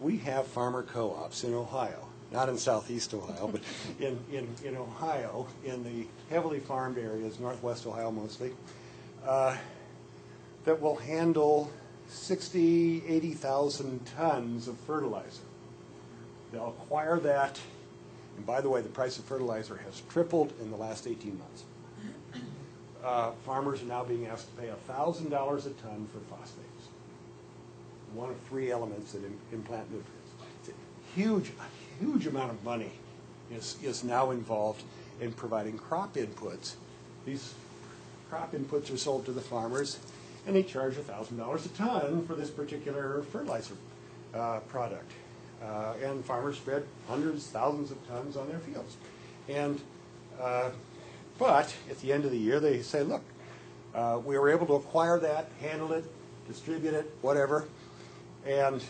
We have farmer co-ops in Ohio, not in southeast Ohio, but in Ohio, in the heavily farmed areas, northwest Ohio mostly, that will handle 60, 80,000 tons of fertilizer. They'll acquire that, and by the way, the price of fertilizer has tripled in the last 18 months. Farmers are now being asked to pay $1,000 a ton for phosphates, one of three elements that implant nutrients. It's a huge amount of money is now involved in providing crop inputs. These crop inputs are sold to the farmers, and they charge $1,000 a ton for this particular fertilizer product. And farmers spread hundreds, thousands of tons on their fields. And but at the end of the year, they say, look, we were able to acquire that, handle it, distribute it, whatever, and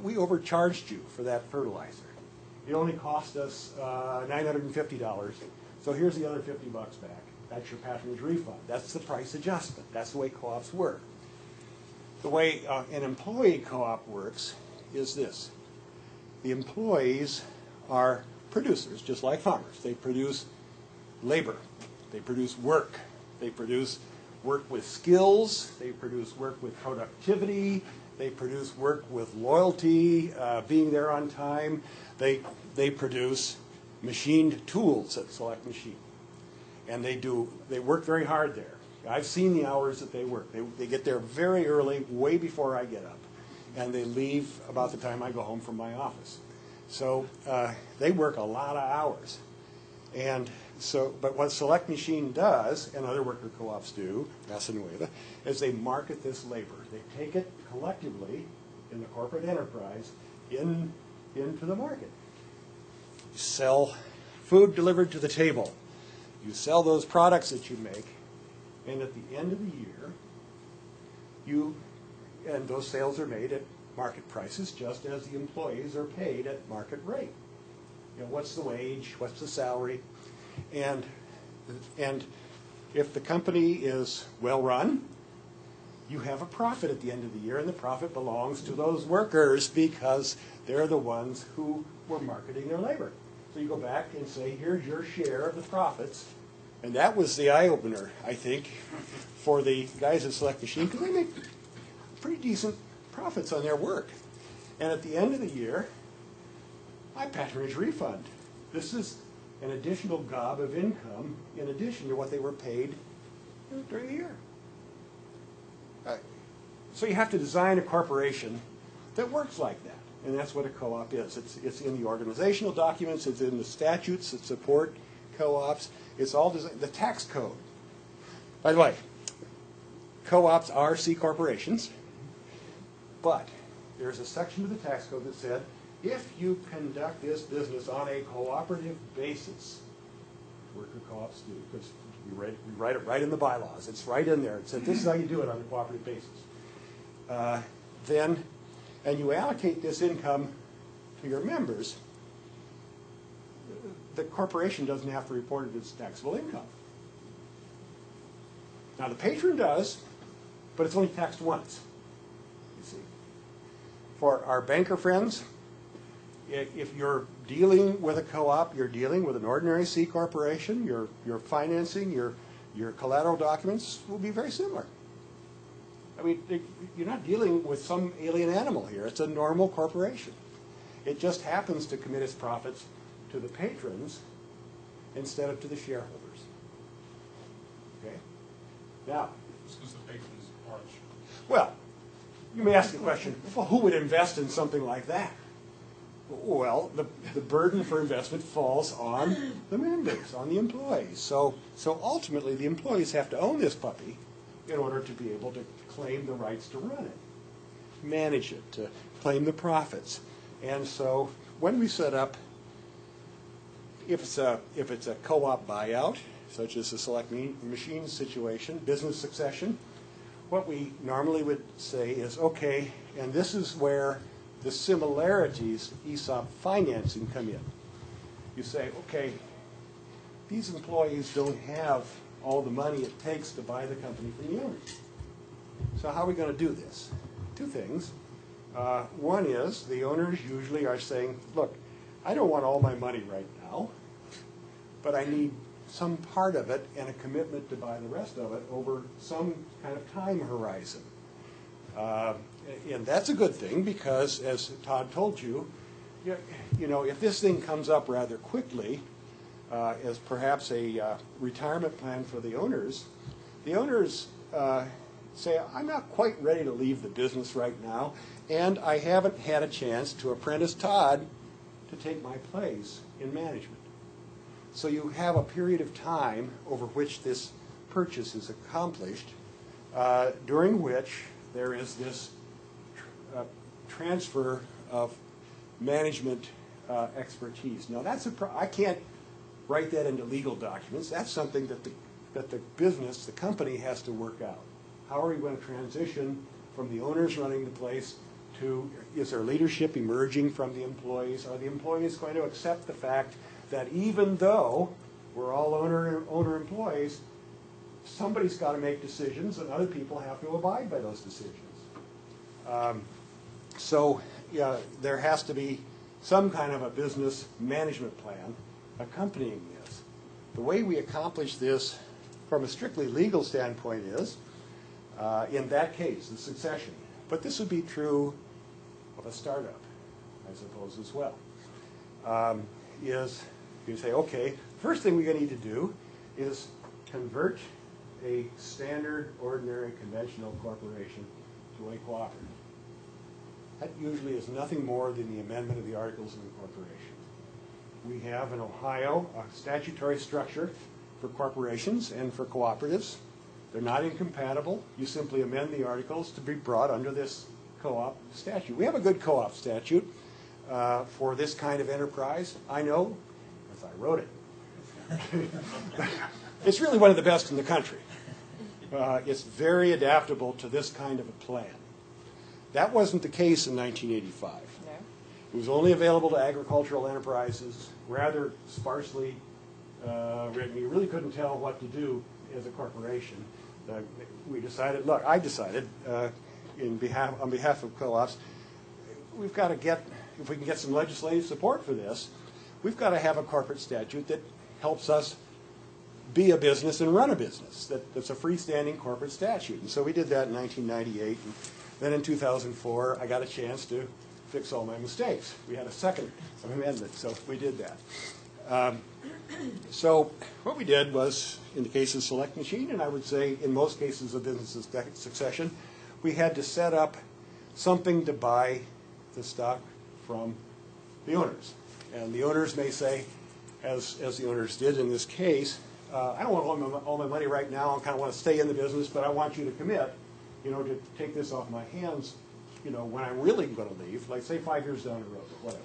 we overcharged you for that fertilizer. It only cost us $950, so here's the other $50 back. That's your patronage refund. That's the price adjustment. That's the way co-ops work. The way an employee co-op works is this. The employees are producers, just like farmers. They produce labor. They produce work. They produce work with skills. They produce work with productivity. They produce work with loyalty, being there on time. They produce machined tools at Select Machine. And they work very hard there. I've seen the hours that they work. They get there very early, way before I get up. And they leave about the time I go home from my office. So they work a lot of hours. And so, but what Select Machine does, and other worker co-ops do, Casa Nueva, is they market this labor. They take it collectively in the corporate enterprise into the market. You sell food delivered to the table. You sell those products that you make, and at the end of the year, and those sales are made at market prices, just as the employees are paid at market rate. You know, what's the wage? What's the salary? And if the company is well run, you have a profit at the end of the year, and the profit belongs to those workers because they're the ones who were marketing their labor. So you go back and say, here's your share of the profits. And that was the eye-opener, I think, for the guys at Select Machine, because they make pretty decent profits on their work. And at the end of the year, my patronage refund. This is an additional gob of income in addition to what they were paid during the year. So you have to design a corporation that works like that. And that's what a co-op is. It's in the organizational documents. It's in the statutes that support co-ops. It's all designed. The tax code. By the way, co-ops are C corporations. But there's a section of the tax code that said, if you conduct this business on a cooperative basis, worker co-ops do, because we write it right in the bylaws. It's right in there. It said this is how you do it on a cooperative basis. And you allocate this income to your members, the corporation doesn't have to report it as taxable income. Now the patron does, but it's only taxed once, you see. For our banker friends, if you're dealing with a co-op, you're dealing with an ordinary C corporation, your financing, your collateral documents will be very similar. I mean, you're not dealing with some alien animal here. It's a normal corporation. It just happens to commit its profits to the patrons instead of to the shareholders. Okay? Now, Because the patrons are. well, you may ask the question, well, who would invest in something like that? Well, the burden for investment falls on the members, on the employees. So ultimately, the employees have to own this puppy in order to be able to claim the rights to run it, manage it, to claim the profits. And so when we set up, if it's a co-op buyout, such as a select machine situation, business succession, what we normally would say is, okay, and this is where the similarities ESOP financing come in. You say, okay, these employees don't have all the money it takes to buy the company from the owners. So how are we going to do this? Two things. One is the owners usually are saying, look, I don't want all my money right now, but I need some part of it and a commitment to buy the rest of it over some kind of time horizon. And that's a good thing because, as Todd told you, if this thing comes up rather quickly as perhaps a retirement plan for the owners say, I'm not quite ready to leave the business right now, and I haven't had a chance to apprentice Todd to take my place in management. So you have a period of time over which this purchase is accomplished, during which there is this transfer of management expertise. Now, I can't write that into legal documents. That's something that the business, the company, has to work out. How are we going to transition from the owners running the place to, is there leadership emerging from the employees? Are the employees going to accept the fact that even though we're all owner employees, somebody's got to make decisions and other people have to abide by those decisions? So there has to be some kind of a business management plan accompanying this. The way we accomplish this from a strictly legal standpoint is, in that case, the succession. But this would be true of a startup, I suppose, as well. Is you say, okay, first thing we're going to need to do is convert a standard, ordinary, conventional corporation to a cooperative. That usually is nothing more than the amendment of the Articles of Incorporation. We have in Ohio a statutory structure for corporations and for cooperatives. They're not incompatible. You simply amend the articles to be brought under this co-op statute. We have a good co-op statute for this kind of enterprise. I know, because I wrote it. It's really one of the best in the country. It's very adaptable to this kind of a plan. That wasn't the case in 1985. No. It was only available to agricultural enterprises, rather sparsely written. You really couldn't tell what to do as a corporation. I decided on behalf of co-ops, we've got to get, if we can get some legislative support for this, we've got to have a corporate statute that helps us be a business and run a business. That's a freestanding corporate statute. And so we did that in 1998. And then in 2004, I got a chance to fix all my mistakes. We had a second amendment, so we did that. So what we did was, in the case of Select Machine, and I would say in most cases of business succession, we had to set up something to buy the stock from the owners. And the owners may say, as the owners did in this case, I don't want all my money right now. I kind of want to stay in the business, but I want you to commit, to take this off my hands, when I'm really going to leave, like say 5 years down the road or whatever.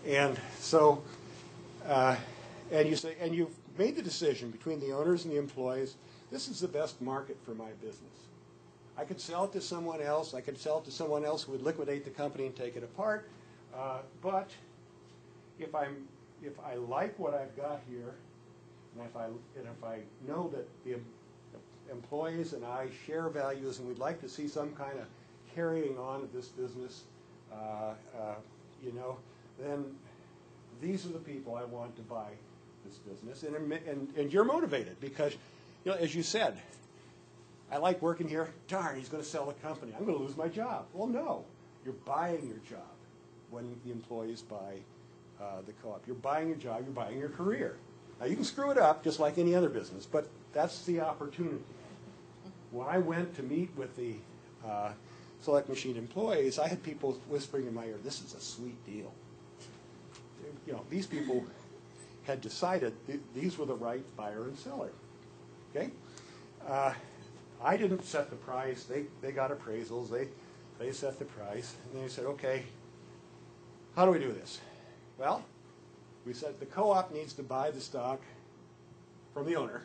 And so, and you say, and you've made the decision between the owners and the employees, this is the best market for my business. I could sell it to someone else. I could sell it to someone else who would liquidate the company and take it apart. But if I like what I've got here, and if I know that the employees and I share values and we'd like to see some kind of carrying on of this business, then these are the people I want to buy this business. And you're motivated because, as you said, I like working here. Darn, he's going to sell the company. I'm going to lose my job. Well, no. You're buying your job when the employees buy the co-op. You're buying your job. You're buying your career. Now, you can screw it up just like any other business, but that's the opportunity. When I went to meet with the Select Machine employees, I had people whispering in my ear, this is a sweet deal. these people had decided these were the right buyer and seller. Okay? I didn't set the price. They got appraisals. They set the price. And they said, okay, how do we do this? Well, we said the co-op needs to buy the stock from the owner.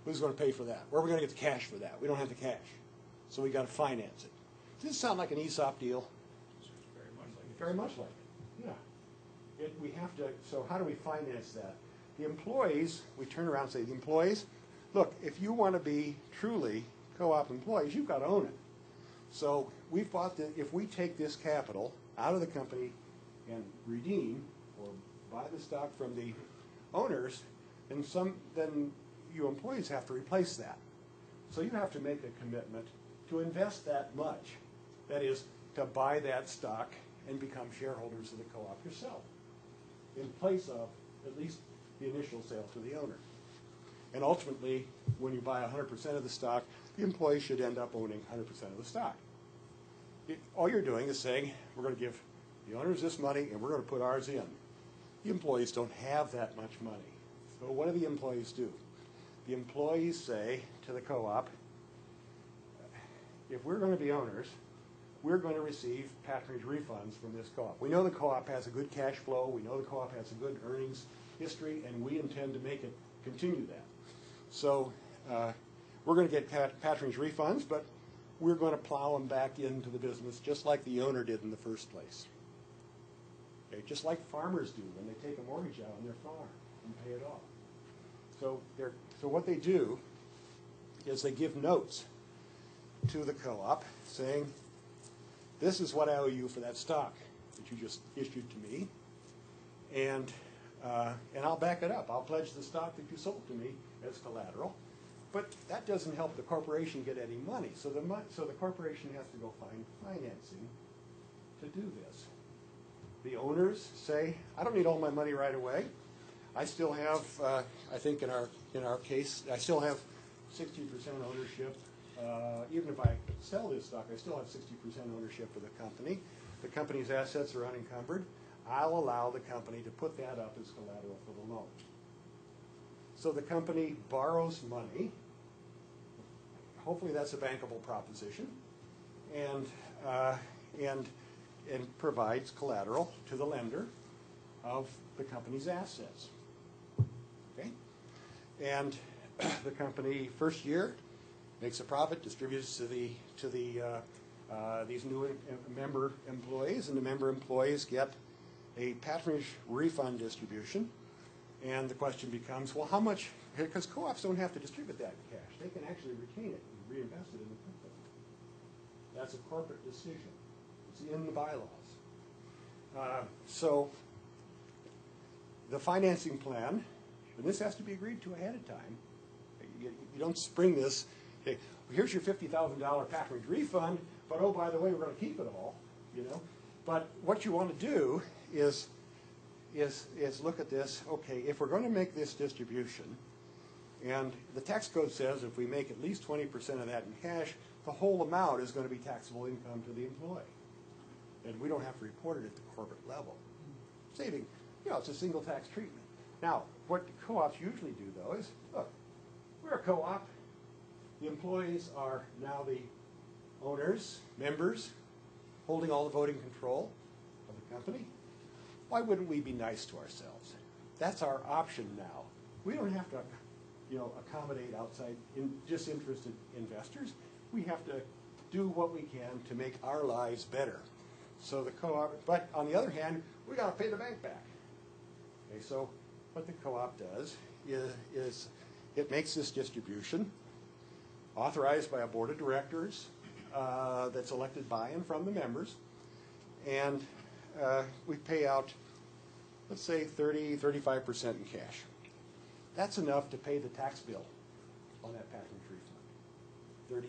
Who's going to pay for that? Where are we going to get the cash for that? We don't have the cash. So we got to finance it. Does this sound like an ESOP deal? Very much like it. Yeah. We have to, so how do we finance that? The employees, we turn around and say, the employees, look, if you want to be truly co-op employees, you've got to own it. So we've bought if we take this capital out of the company and redeem or buy the stock from the owners, then you employees have to replace that. So you have to make a commitment to invest that much. That is, to buy that stock and become shareholders of the co-op yourself, in place of at least the initial sale to the owner. And ultimately, when you buy 100% of the stock, the employee should end up owning 100% of the stock. All you're doing is saying, we're going to give the owners this money and we're going to put ours in. The employees don't have that much money. So what do the employees do? The employees say to the co-op, if we're going to be owners, we're going to receive patronage refunds from this co-op. We know the co-op has a good cash flow. We know the co-op has a good earnings history, and we intend to make it continue that. So we're going to get patronage refunds, but we're going to plow them back into the business just like the owner did in the first place. Okay? Just like farmers do when they take a mortgage out on their farm and pay it off. So what they do is they give notes to the co-op saying, this is what I owe you for that stock that you just issued to me, and I'll back it up. I'll pledge the stock that you sold to me as collateral, but that doesn't help the corporation get any money. So the corporation has to go find financing to do this. The owners say, I don't need all my money right away. I still have, I think in our case, I still have 60% ownership. Even if I sell this stock, I still have 60% ownership of the company. The company's assets are unencumbered. I'll allow the company to put that up as collateral for the loan. So the company borrows money. Hopefully that's a bankable proposition, and provides collateral to the lender of the company's assets. Okay, and the company first year makes a profit, distributes to these new member employees, and the member employees get a patronage refund distribution. And the question becomes, well, how much? Because co-ops don't have to distribute that in cash; they can actually retain it and reinvest it in the company. That's a corporate decision. It's in the bylaws. So the financing plan, and this has to be agreed to ahead of time. You don't spring this. Okay, well, here's your $50,000 patronage refund, but oh, by the way, we're going to keep it all, But what you want to do is look at this. Okay, if we're going to make this distribution, and the tax code says if we make at least 20% of that in cash, the whole amount is going to be taxable income to the employee, and we don't have to report it at the corporate level. Saving, it's a single tax treatment. Now, what co-ops usually do though is, look, we're a co-op. The employees are now the owners, members, holding all the voting control of the company. Why wouldn't we be nice to ourselves? That's our option now. We don't have to, accommodate outside disinterested investors. We have to do what we can to make our lives better. So the co-op, but on the other hand, we got to pay the bank back. Okay, so what the co-op does is it makes this distribution authorized by a board of directors that's elected by and from the members, and we pay out, let's say, 35% in cash. That's enough to pay the tax bill on that patronage refund, 35%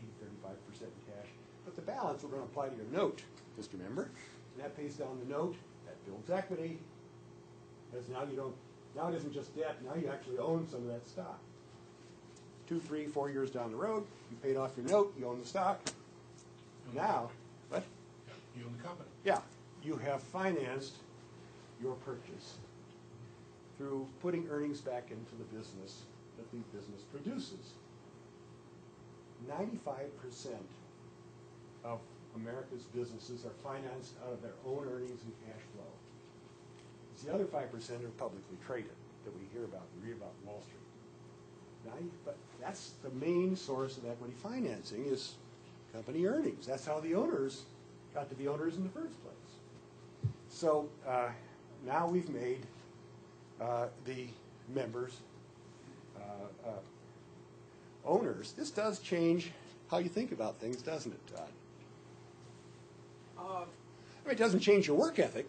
in cash. But the balance we're going to apply to your note, Mr. Member, and that pays down the note, that builds equity, because now it isn't just debt, now you actually own some of that stock. 2, 3, 4 years down the road, you paid off your note, you own the stock. Now, what? You own the company. Yeah, you have financed your purchase through putting earnings back into the business that the business produces. 95% of America's businesses are financed out of their own earnings and cash flow. The other 5% are publicly traded that we hear about and read about in Wall Street. But that's the main source of equity financing is company earnings. That's how the owners got to be owners in the first place. So now we've made the members owners. This does change how you think about things, doesn't it, Todd? I mean, it doesn't change your work ethic.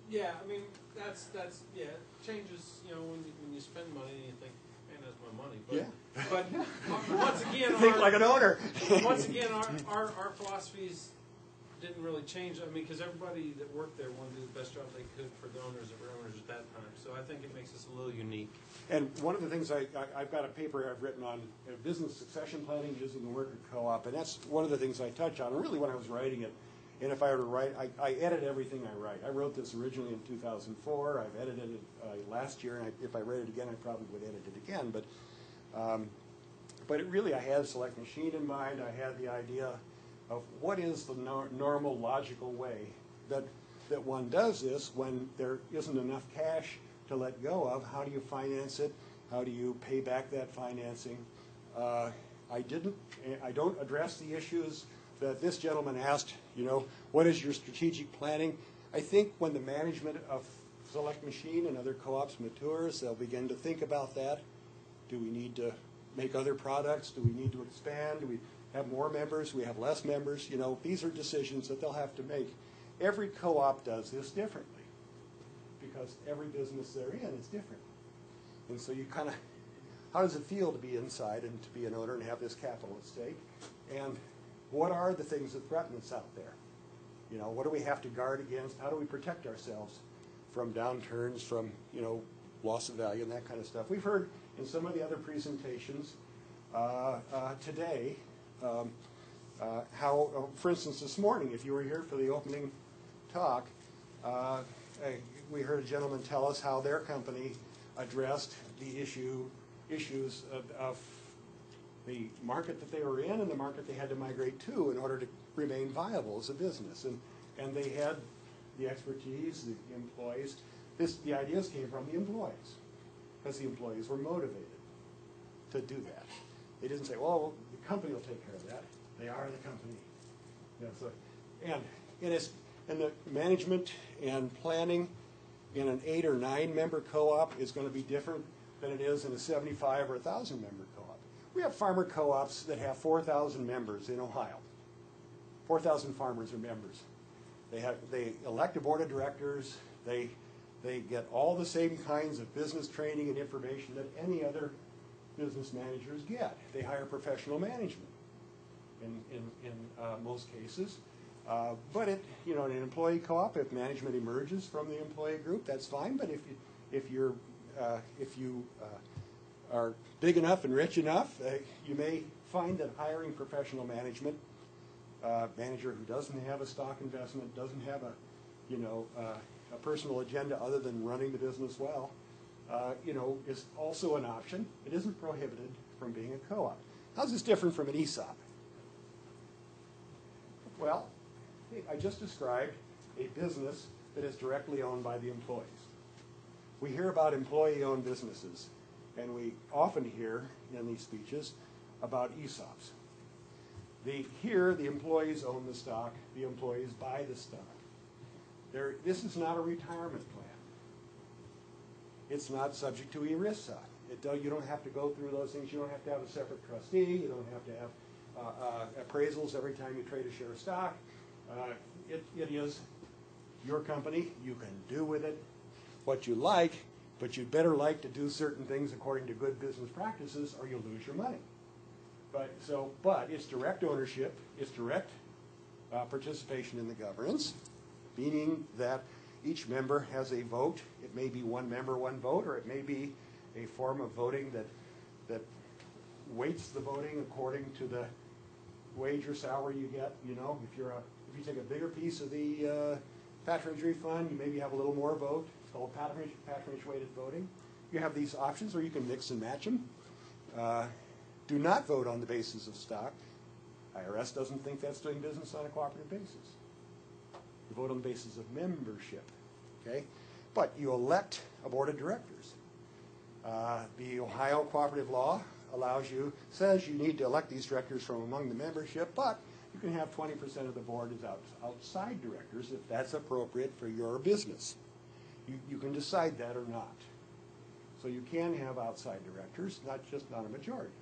Yeah, I mean, that's yeah, it changes, you know, when you spend money and you think, man, that's my money. But, Yeah. but once again, Think like an owner. once again, our philosophies didn't really change. I mean, because everybody that worked there wanted to do the best job they could for the owners that were owners at that time. So I think it makes us a little unique. And one of the things I've got a paper I've written on business succession planning using the worker co-op, and that's one of the things I touch on really when I was writing it. And if I were to write, I edit everything I write. I wrote this originally in 2004. I've edited it last year, and if I read it again, I probably would edit it again. But it really, I had a select machine in mind. I had the idea of what is the normal, logical way that one does this when there isn't enough cash to let go of. How do you finance it? How do you pay back that financing? I don't address the issues that this gentleman asked, you know, what is your strategic planning? I think when the management of Select Machine and other co-ops matures, they'll begin to think about that. Do we need to make other products? Do we need to expand? Do we have more members? Do we have less members? You know, these are decisions that they'll have to make. Every co-op does this differently because every business they're in is different. And so you kind of, how does it feel to be inside and to be an owner and have this capital at stake? And what are the things that threaten us out there? You know, what do we have to guard against? How do we protect ourselves from downturns, from, you know, loss of value and that kind of stuff? We've heard in some of the other presentations today how, for instance, this morning, if you were here for the opening talk, we heard a gentleman tell us how their company addressed the issues of the market that they were in and the market they had to migrate to in order to remain viable as a business. And they had the expertise, the employees. The ideas came from the employees because the employees were motivated to do that. They didn't say, well, the company will take care of that. They are the company. You know, so, and the management and planning in an 8 or 9 member co-op is going to be different than it is in a 75 or 1,000 member co-op. We have farmer co-ops that have 4,000 members in Ohio. 4,000 farmers are members. They elect a board of directors. They get all the same kinds of business training and information that any other business managers get. They hire professional management in most cases. But in an employee co-op, if management emerges from the employee group, that's fine. But if you are big enough and rich enough, you may find that hiring professional management, manager who doesn't have a stock investment, doesn't have a personal agenda other than running the business well, is also an option. It isn't prohibited from being a co-op. How's this different from an ESOP? Well, I just described a business that is directly owned by the employees. We hear about employee-owned businesses, and we often hear in these speeches about ESOPs. Here, the employees own the stock, the employees buy the stock. This is not a retirement plan. It's not subject to ERISA. You don't have to go through those things. You don't have to have a separate trustee. You don't have to have appraisals every time you trade a share of stock. It is your company. You can do with it what you like, but you'd better like to do certain things according to good business practices or you'll lose your money. But it's direct ownership. It's direct participation in the governance, meaning that each member has a vote. It may be one member, one vote, or it may be a form of voting that weights the voting according to the wage or salary you get. You know, if you take a bigger piece of the patronage refund, you maybe have a little more vote. called patronage-weighted voting. You have these options, or you can mix and match them. Do not vote on the basis of stock. IRS doesn't think that's doing business on a cooperative basis. You vote on the basis of membership, okay? But you elect a board of directors. The Ohio cooperative law says you need to elect these directors from among the membership, but you can have 20% of the board as outside directors if that's appropriate for your business. You can decide that or not. So you can have outside directors, not a majority.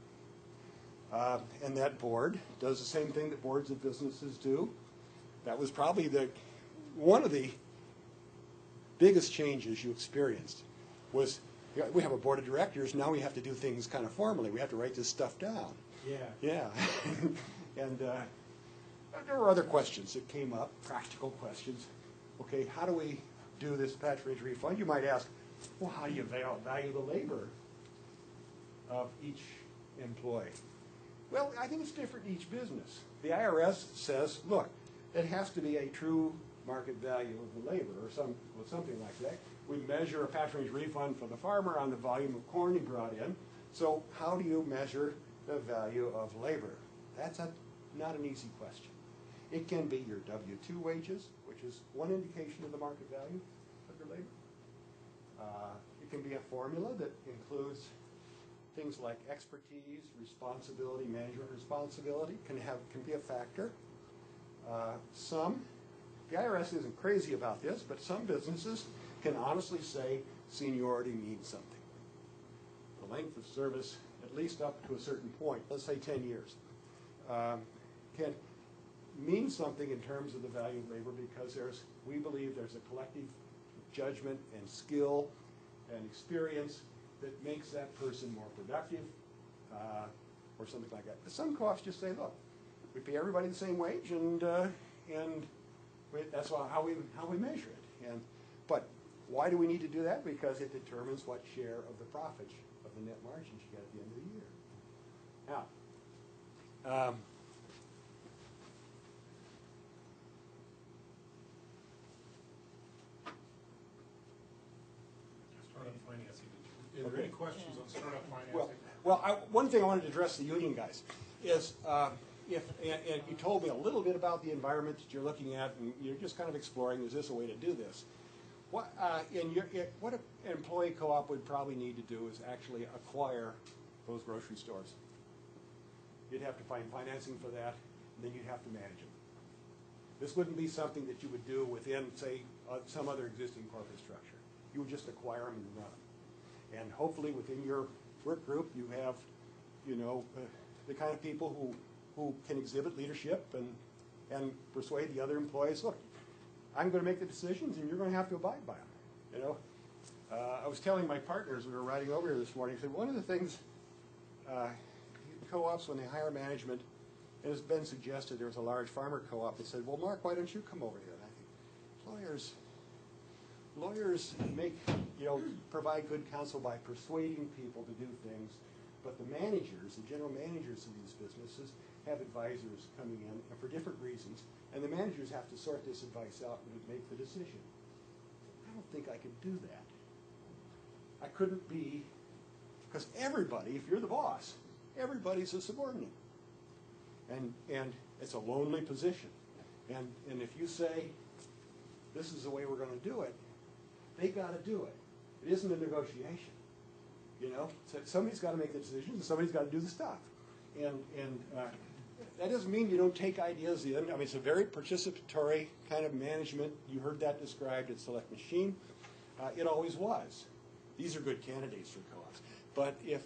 And that board does the same thing that boards of businesses do. That was probably one of the biggest changes you experienced was we have a board of directors, now we have to do things kind of formally. We have to write this stuff down. Yeah. And there were other questions that came up, practical questions. Okay, how do we do this patronage refund? You might ask, well, how do you value the labor of each employee? Well, I think it's different in each business. The IRS says, look, it has to be a true market value of the labor or something like that. We measure a patronage refund for the farmer on the volume of corn he brought in. So how do you measure the value of labor? That's not an easy question. It can be your W-2 wages, which is one indication of the market value of your labor. It can be a formula that includes things like expertise, responsibility, management responsibility can be a factor. The IRS isn't crazy about this, but some businesses can honestly say seniority means something. The length of service, at least up to a certain point, let's say 10 years, can mean something in terms of the value of labor because we believe there's a collective judgment and skill and experience that makes that person more productive or something like that. But some co-ops just say, look, we pay everybody the same wage and that's how we measure it. But why do we need to do that? Because it determines what share of the profits of the net margins you get at the end of the year. Now, Startup financing. Are there any questions on startup financing? One thing I wanted to address the union guys is and you told me a little bit about the environment that you're looking at, and you're just kind of exploring, is this a way to do this? What an employee co-op would probably need to do is actually acquire those grocery stores. You'd have to find financing for that, and then you'd have to manage them. This wouldn't be something that you would do within, say, some other existing corporate structure. You would just acquire them and run them. And hopefully within your work group you have, the kind of people who can exhibit leadership and persuade the other employees, look, I'm going to make the decisions and you're going to have to abide by them. I was telling my partners, we were riding over here this morning, I said one of the things co-ops, when they hire management, it has been suggested, there was a large farmer co-op that said, well, Mark, why don't you come over here? And I think lawyers provide good counsel by persuading people to do things, but the managers, the general managers of these businesses, have advisors coming in and for different reasons, and the managers have to sort this advice out and make the decision. I don't think I could do that. I couldn't be, because everybody, if you're the boss, everybody's a subordinate. And it's a lonely position. And if you say, this is the way we're going to do it, they got to do it. It isn't a negotiation. So somebody's got to make the decisions and somebody's got to do the stuff. And that doesn't mean you don't take ideas in. I mean, it's a very participatory kind of management. You heard that described at Select Machine. It always was. These are good candidates for co-ops. But if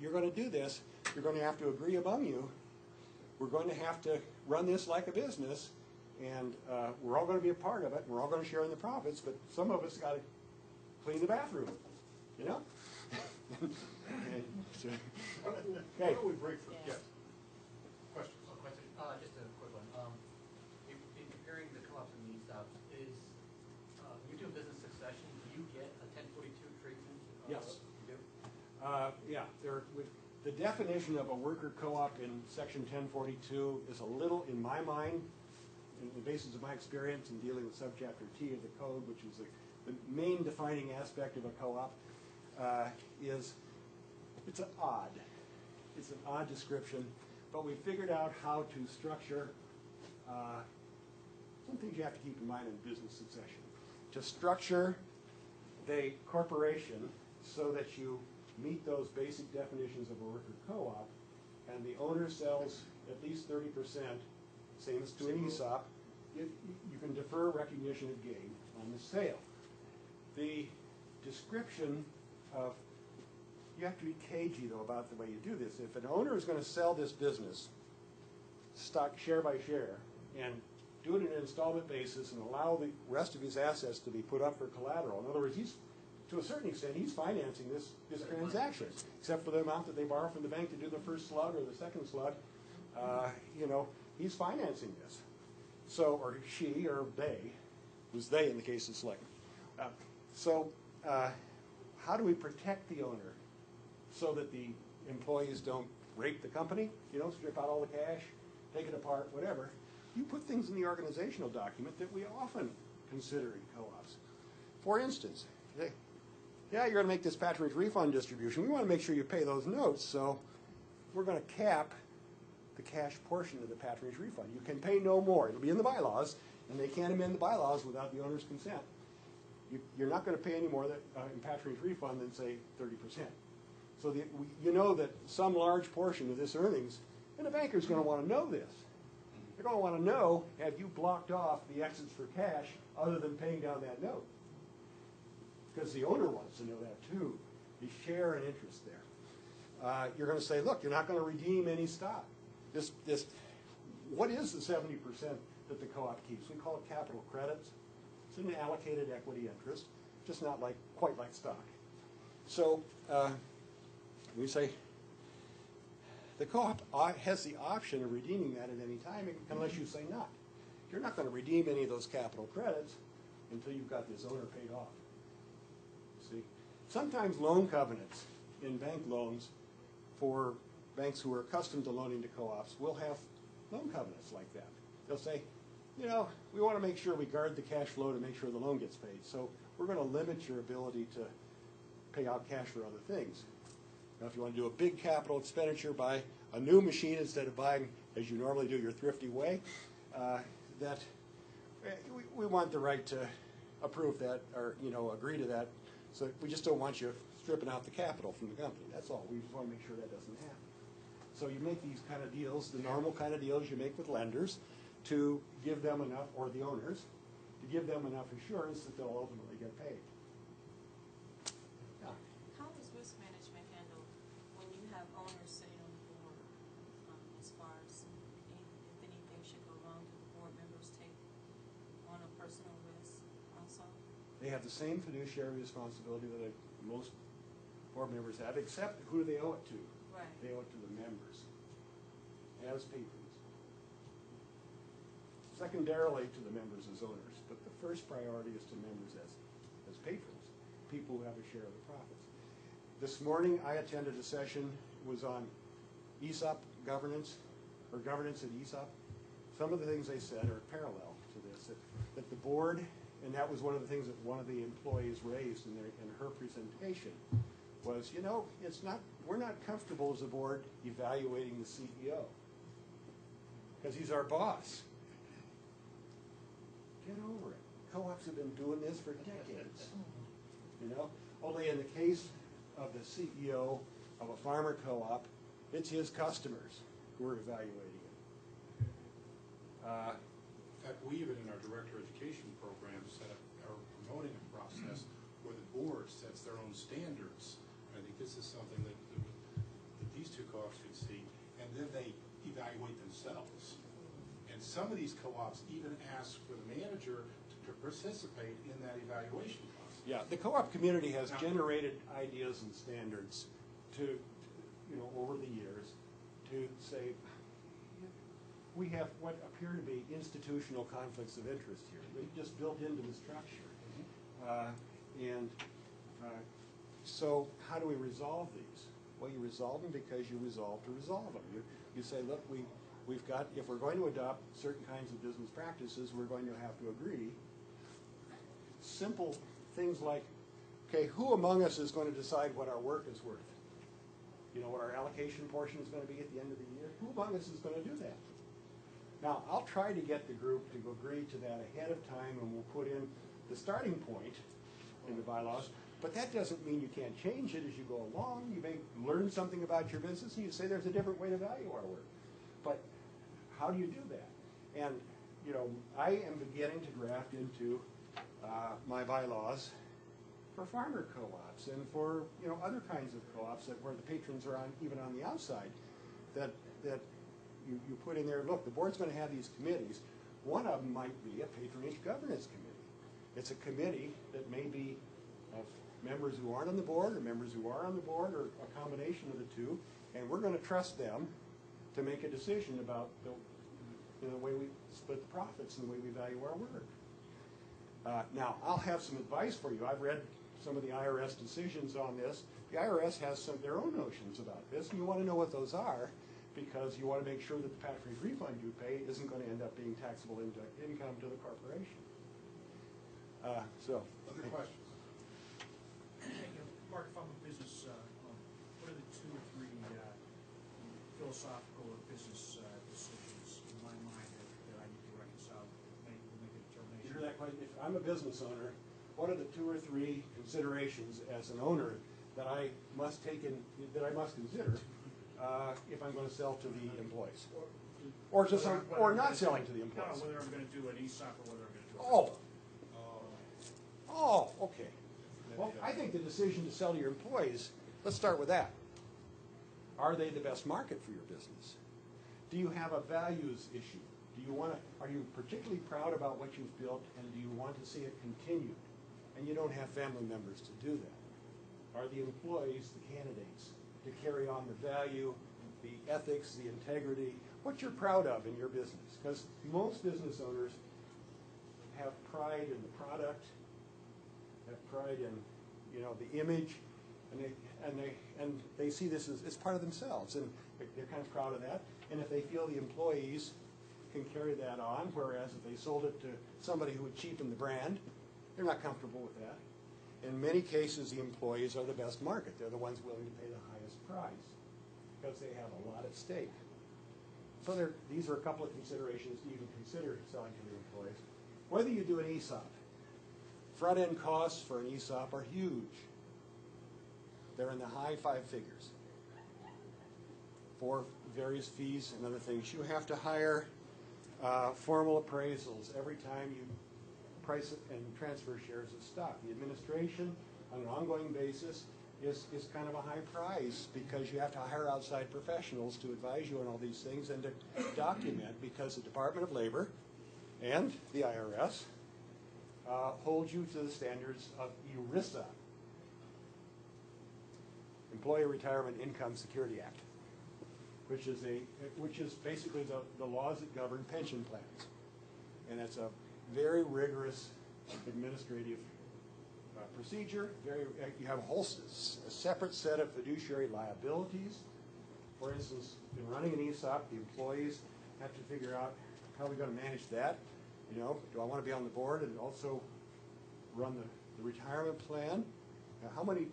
you're going to do this, you're going to have to agree among you. We're going to have to run this like a business, and we're all going to be a part of it. And we're all going to share in the profits, but some of us got to clean the bathroom, Why don't we break for yes. Questions? Just a quick one. In comparing the co-ops and these stuff, when you do business succession, do you get a 1042 treatment? Yes. You do? Yeah. The definition of a worker co-op in Section 1042 is a little, in my mind, in the basis of my experience in dealing with Subchapter T of the Code, which is the main defining aspect of a co-op is it's an odd. It's an odd description, but we figured out how to structure some things you have to keep in mind in business succession. To structure the corporation so that you meet those basic definitions of a worker co-op, and the owner sells at least 30%, same as to an ESOP, you can defer recognition of gain on the sale. The description of, you have to be cagey though about the way you do this. If an owner is going to sell this business, stock share by share, and do it on an installment basis and allow the rest of his assets to be put up for collateral, in other words, he's, to a certain extent, he's financing this transaction, except for the amount that they borrow from the bank to do the first slug or the second slug. You know, he's financing this. So, or she, or they, who's they in the case of Slick. How do we protect the owner so that the employees don't rape the company, you know, strip out all the cash, take it apart, whatever? You put things in the organizational document that we often consider in co-ops. For instance, yeah, you're going to make this patronage refund distribution. We want to make sure you pay those notes, so we're going to cap the cash portion of the patronage refund. You can pay no more. It'll be in the bylaws, and they can't amend the bylaws without the owner's consent. You're not going to pay any more in patronage refund than, say, 30%. So you know that some large portion of this earnings, and the banker's going to want to know this. They're going to want to know, have you blocked off the exits for cash other than paying down that note? Because the owner wants to know that too. You share an interest there. You're going to say, look, you're not going to redeem any stock. What is the 70% that the co-op keeps? We call it capital credits. It's an allocated equity interest, just not quite like stock. So we say the co-op has the option of redeeming that at any time, unless you say not. You're not going to redeem any of those capital credits until you've got this owner paid off. See, sometimes loan covenants in bank loans for banks who are accustomed to loaning to co-ops will have loan covenants like that. They'll say, you know, we want to make sure we guard the cash flow to make sure the loan gets paid. So we're going to limit your ability to pay out cash for other things. Now, if you want to do a big capital expenditure, buy a new machine instead of buying, as you normally do, your thrifty way, we want the right to approve that or, you know, agree to that. So we just don't want you stripping out the capital from the company. That's all. We just want to make sure that doesn't happen. So you make these kind of deals, the normal kind of deals you make with lenders, to give them enough, or the owners, to give them enough assurance that they'll ultimately get paid. Yeah. How is risk management handled when you have owners sitting on the board, as far as if anything should go wrong, do the board members take on a personal risk also? They have the same fiduciary responsibility that most board members have, except who do they owe it to? Right. They owe it to the members as patrons. Secondarily to the members as owners, but the first priority is to members as patrons, people who have a share of the profits. This morning I attended a session, it was on ESOP governance, or governance at ESOP. Some of the things they said are parallel to this, that the board, and that was one of the things that one of the employees raised in her presentation, was, you know, we're not comfortable as a board evaluating the CEO, because he's our boss. Get over it. Co-ops have been doing this for decades. You know, only in the case of the CEO of a farmer co-op, it's his customers who are evaluating it. In fact, we even in our director education program set up our promoting a process where the board sets their own standards. I think this is something that these two co-ops should see, and then they evaluate themselves. And some of these co-ops even ask for the manager to participate in that evaluation process. Yeah, the co-op community has generated ideas and standards to, you know, over the years to say, we have what appear to be institutional conflicts of interest here. They're just built into the structure. So how do we resolve these? Well, you resolve them because you resolve to resolve them. You say, look, we've got, if we're going to adopt certain kinds of business practices, we're going to have to agree. Simple things like, okay, who among us is going to decide what our work is worth? You know, what our allocation portion is going to be at the end of the year? Who among us is going to do that? Now, I'll try to get the group to agree to that ahead of time, and we'll put in the starting point in the bylaws, but that doesn't mean you can't change it as you go along. You may learn something about your business, and you say there's a different way to value our work. But how do you do that? And, you know, I am beginning to draft into my bylaws for farmer co-ops and for, you know, other kinds of co-ops that where the patrons are on, even on the outside, that you put in there, look, the board's going to have these committees. One of them might be a patronage governance committee. It's a committee that may be of members who aren't on the board or members who are on the board or a combination of the two, and we're going to trust them to make a decision about the way we split the profits and the way we value our work. Now, I'll have some advice for you. I've read some of the IRS decisions on this. The IRS has some of their own notions about this, and you want to know what those are because you want to make sure that the pat-free refund you pay isn't going to end up being taxable income to the corporation. Other questions? Mark, if I'm a business, what are the 2 or 3 philosophical or business decisions in my mind that I need to reconcile to make a determination? You hear that question? If I'm a business owner, what are the 2 or 3 considerations as an owner that I must consider if I'm going to sell to the employees, or not selling to the employees? No, whether I'm going to do an ESOP or whether I'm going to do Oh, okay. Well, I think the decision to sell to your employees, let's start with that. Are they the best market for your business? Do you have a values issue? Are you particularly proud about what you've built, and do you want to see it continued? And you don't have family members to do that. Are the employees the candidates to carry on the value, the ethics, the integrity, what you're proud of in your business? Because most business owners have pride in the product, have pride in, you know, the image, and they see this as part of themselves, and they're kind of proud of that. And if they feel the employees can carry that on, whereas if they sold it to somebody who would cheapen the brand, they're not comfortable with that. In many cases, the employees are the best market. They're the ones willing to pay the highest price because they have a lot at stake. So these are a couple of considerations to even consider selling to the employees. Whether you do an ESOP, front-end costs for an ESOP are huge. They're in the high 5 figures for various fees and other things. You have to hire formal appraisals every time you price it and transfer shares of stock. The administration, on an ongoing basis, is kind of a high price because you have to hire outside professionals to advise you on all these things and to document, because the Department of Labor and the IRS hold you to the standards of ERISA, Employee Retirement Income Security Act, which is basically the laws that govern pension plans. And it's a very rigorous administrative procedure. You have a separate set of fiduciary liabilities. For instance, in running an ESOP, the employees have to figure out how we're going to manage that. You know, do I want to be on the board and also run the retirement plan? How many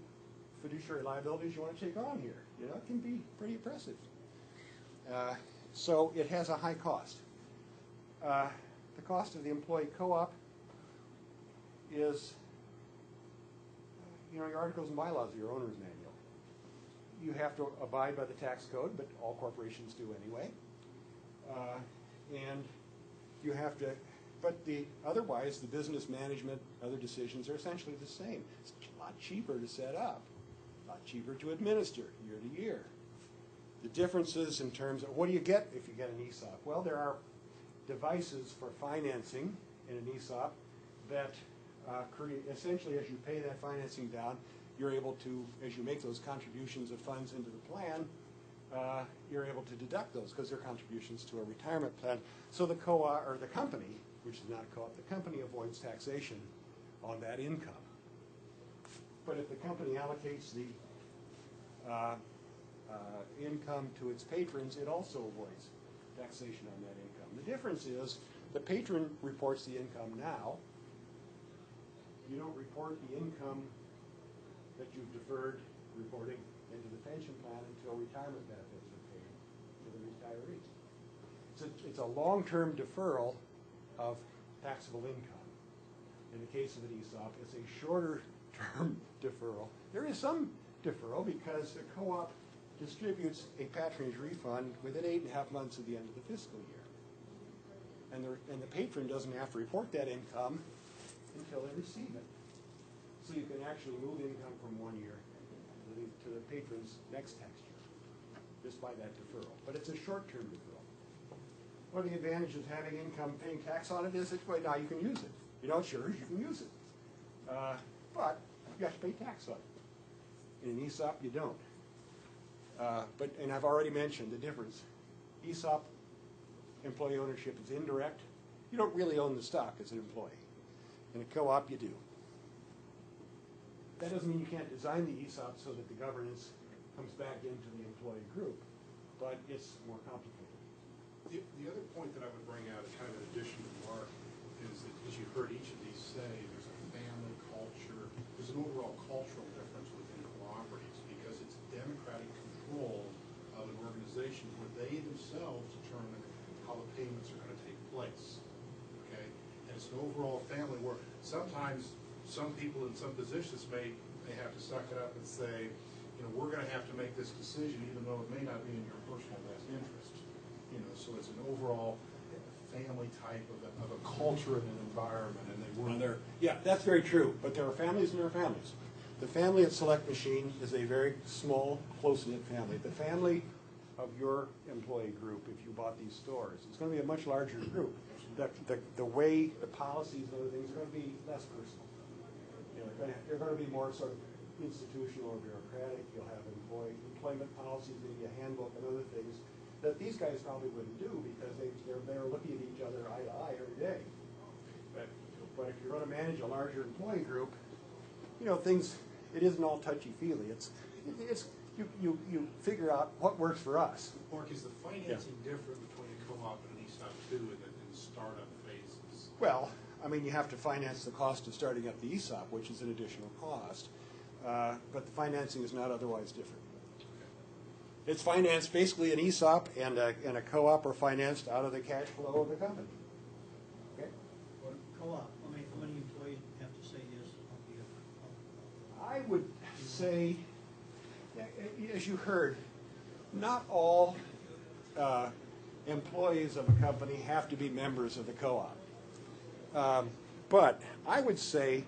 fiduciary liabilities you want to take on here? You know, it can be pretty oppressive. So it has a high cost. The cost of the employee co-op is, you know, your articles and bylaws are your owner's manual. You have to abide by the tax code, but all corporations do anyway. And you have to, otherwise the business management, other decisions are essentially the same. It's a lot cheaper to set up, a lot cheaper to administer year to year. The differences in terms of what do you get if you get an ESOP? Well, there are devices for financing in an ESOP that create, essentially, as you pay that financing down, you're able to, as you make those contributions of funds into the plan, you're able to deduct those because they're contributions to a retirement plan. So the co-op, or the company, which is not a co-op, the company avoids taxation on that income. But if the company allocates the income to its patrons, it also avoids taxation on that income. The difference is the patron reports the income now, you don't report the income that you've deferred reporting into the pension plan until retirement benefits are paid to the retirees. It's a long-term deferral of taxable income. In the case of an ESOP, it's a shorter-term deferral. There is some deferral because the co-op distributes a patronage refund within 8.5 months of the end of the fiscal year. And the patron doesn't have to report that income until they receive it. So you can actually move income from one year to the patron's next tax year just by that deferral. But it's a short-term deferral. One of the advantages of having income paying tax on it is that right now you can use it. You know, sure, you can use it. But you have to pay tax on it. In an ESOP, you don't. And I've already mentioned the difference. ESOP employee ownership is indirect. You don't really own the stock as an employee. In a co-op, you do. That doesn't mean you can't design the ESOP so that the governance comes back into the employee group, but it's more complicated. The other point that I would bring out, kind of in addition to Mark, is that as you heard each of these say, there's a family culture, there's an overall cultural difference within cooperatives because it's democratic control of an organization where they themselves determine how the payments are going to take place. Okay? And it's an overall family where sometimes some people in some positions may have to suck it up and say, you know, we're going to have to make this decision even though it may not be in your personal best interest. You know, so it's an overall family type of a culture and an environment, and they work there. Yeah, that's very true, but there are families and there are families. The family at Select Machine is a very small, close-knit family. The family of your employee group, if you bought these stores, it's going to be a much larger group. The way, the policies and other things are going to be less personal. You know, they're going to be more sort of institutional or bureaucratic. You'll have employment policies, maybe a handbook and other things that these guys probably wouldn't do because they're looking at each other eye to eye every day. But if you're going to manage a larger employee group, you know, it isn't all touchy-feely. You figure out what works for us. Mark, is the financing different between a co-op and an ESOP too in the startup phases? Well, I mean, you have to finance the cost of starting up the ESOP, which is an additional cost. But the financing is not otherwise different. It's financed basically an ESOP and a co-op are financed out of the cash flow of the company. Okay? Co-op, how many employees have to say yes? I would say, as you heard, not all employees of a company have to be members of the co-op. But I would say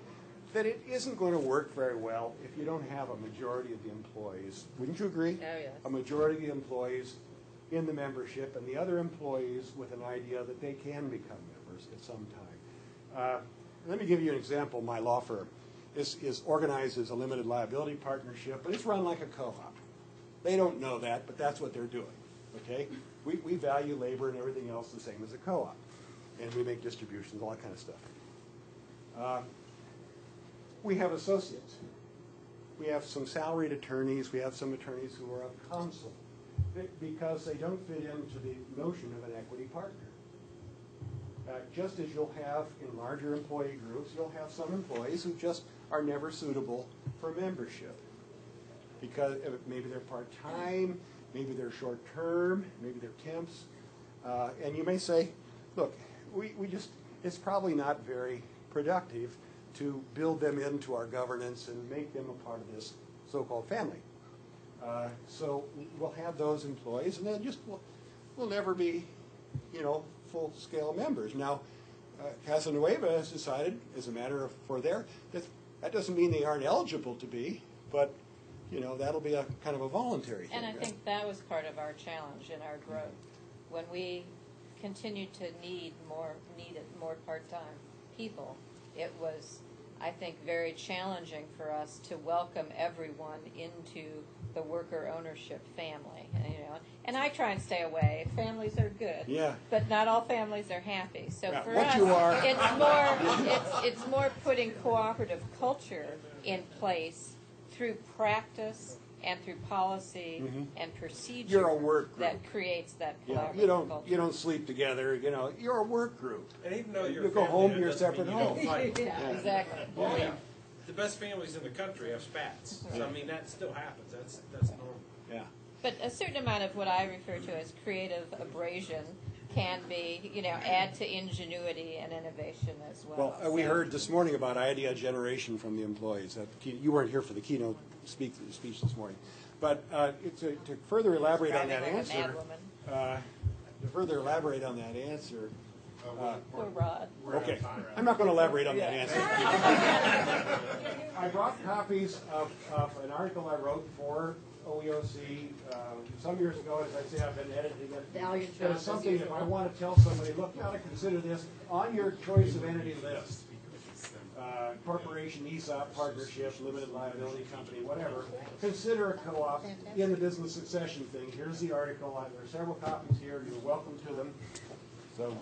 that it isn't going to work very well if you don't have a majority of the employees. Wouldn't you agree? Oh, yes. A majority of the employees in the membership and the other employees with an idea that they can become members at some time. Let me give you an example. My law firm is organized as a limited liability partnership, but it's run like a co-op. They don't know that, but that's what they're doing. Okay? We value labor and everything else the same as a co-op. And we make distributions, all that kind of stuff. We have associates. We have some salaried attorneys. We have some attorneys who are of counsel because they don't fit into the notion of an equity partner. Just as you'll have in larger employee groups, you'll have some employees who just are never suitable for membership because maybe they're part-time, maybe they're short-term, maybe they're temps. And you may say, look, it's probably not very productive to build them into our governance and make them a part of this so-called family. So we'll have those employees, and then we'll never be, full-scale members. Now, Casa Nueva has decided, as a matter of that doesn't mean they aren't eligible to be, but that'll be a kind of a voluntary thing. And I think that was part of our challenge in our growth when we continued to needed more part-time people. It was, I think, very challenging for us to welcome everyone into the worker ownership family. And I try and stay away. Families are good, but not all families are happy. So for us, it's more putting cooperative culture in place through practice and through policy Mhm. and procedure. You're a work group. That creates that You know, collaborative culture. you don't sleep together, you know, you're a work group. And even though you're You go a family, home that to your doesn't separate mean you don't home. fight. Yeah, exactly. I mean, the best families in the country have spats. So, I mean, that still happens. That's normal. Yeah. But a certain amount of what I refer to as creative abrasion can be, add to ingenuity and innovation as well. Well, we So- heard this morning about idea generation from the employees. You weren't here for the keynote speech this morning. But to further elaborate on that Describing like a answer, mad Poor Rod. Okay, I'm not going to elaborate on that answer. I brought copies of an article I wrote for OEOC some years ago. As I say, I've been editing it. Valiant But job, it's as something, if usual. I want to tell somebody, look, you ought to consider this on your choice of entity list. Corporation, ESOP, partnership, limited liability company, whatever. Consider a co-op in the business succession thing. Here's the article. There are several copies here. You're welcome to them. So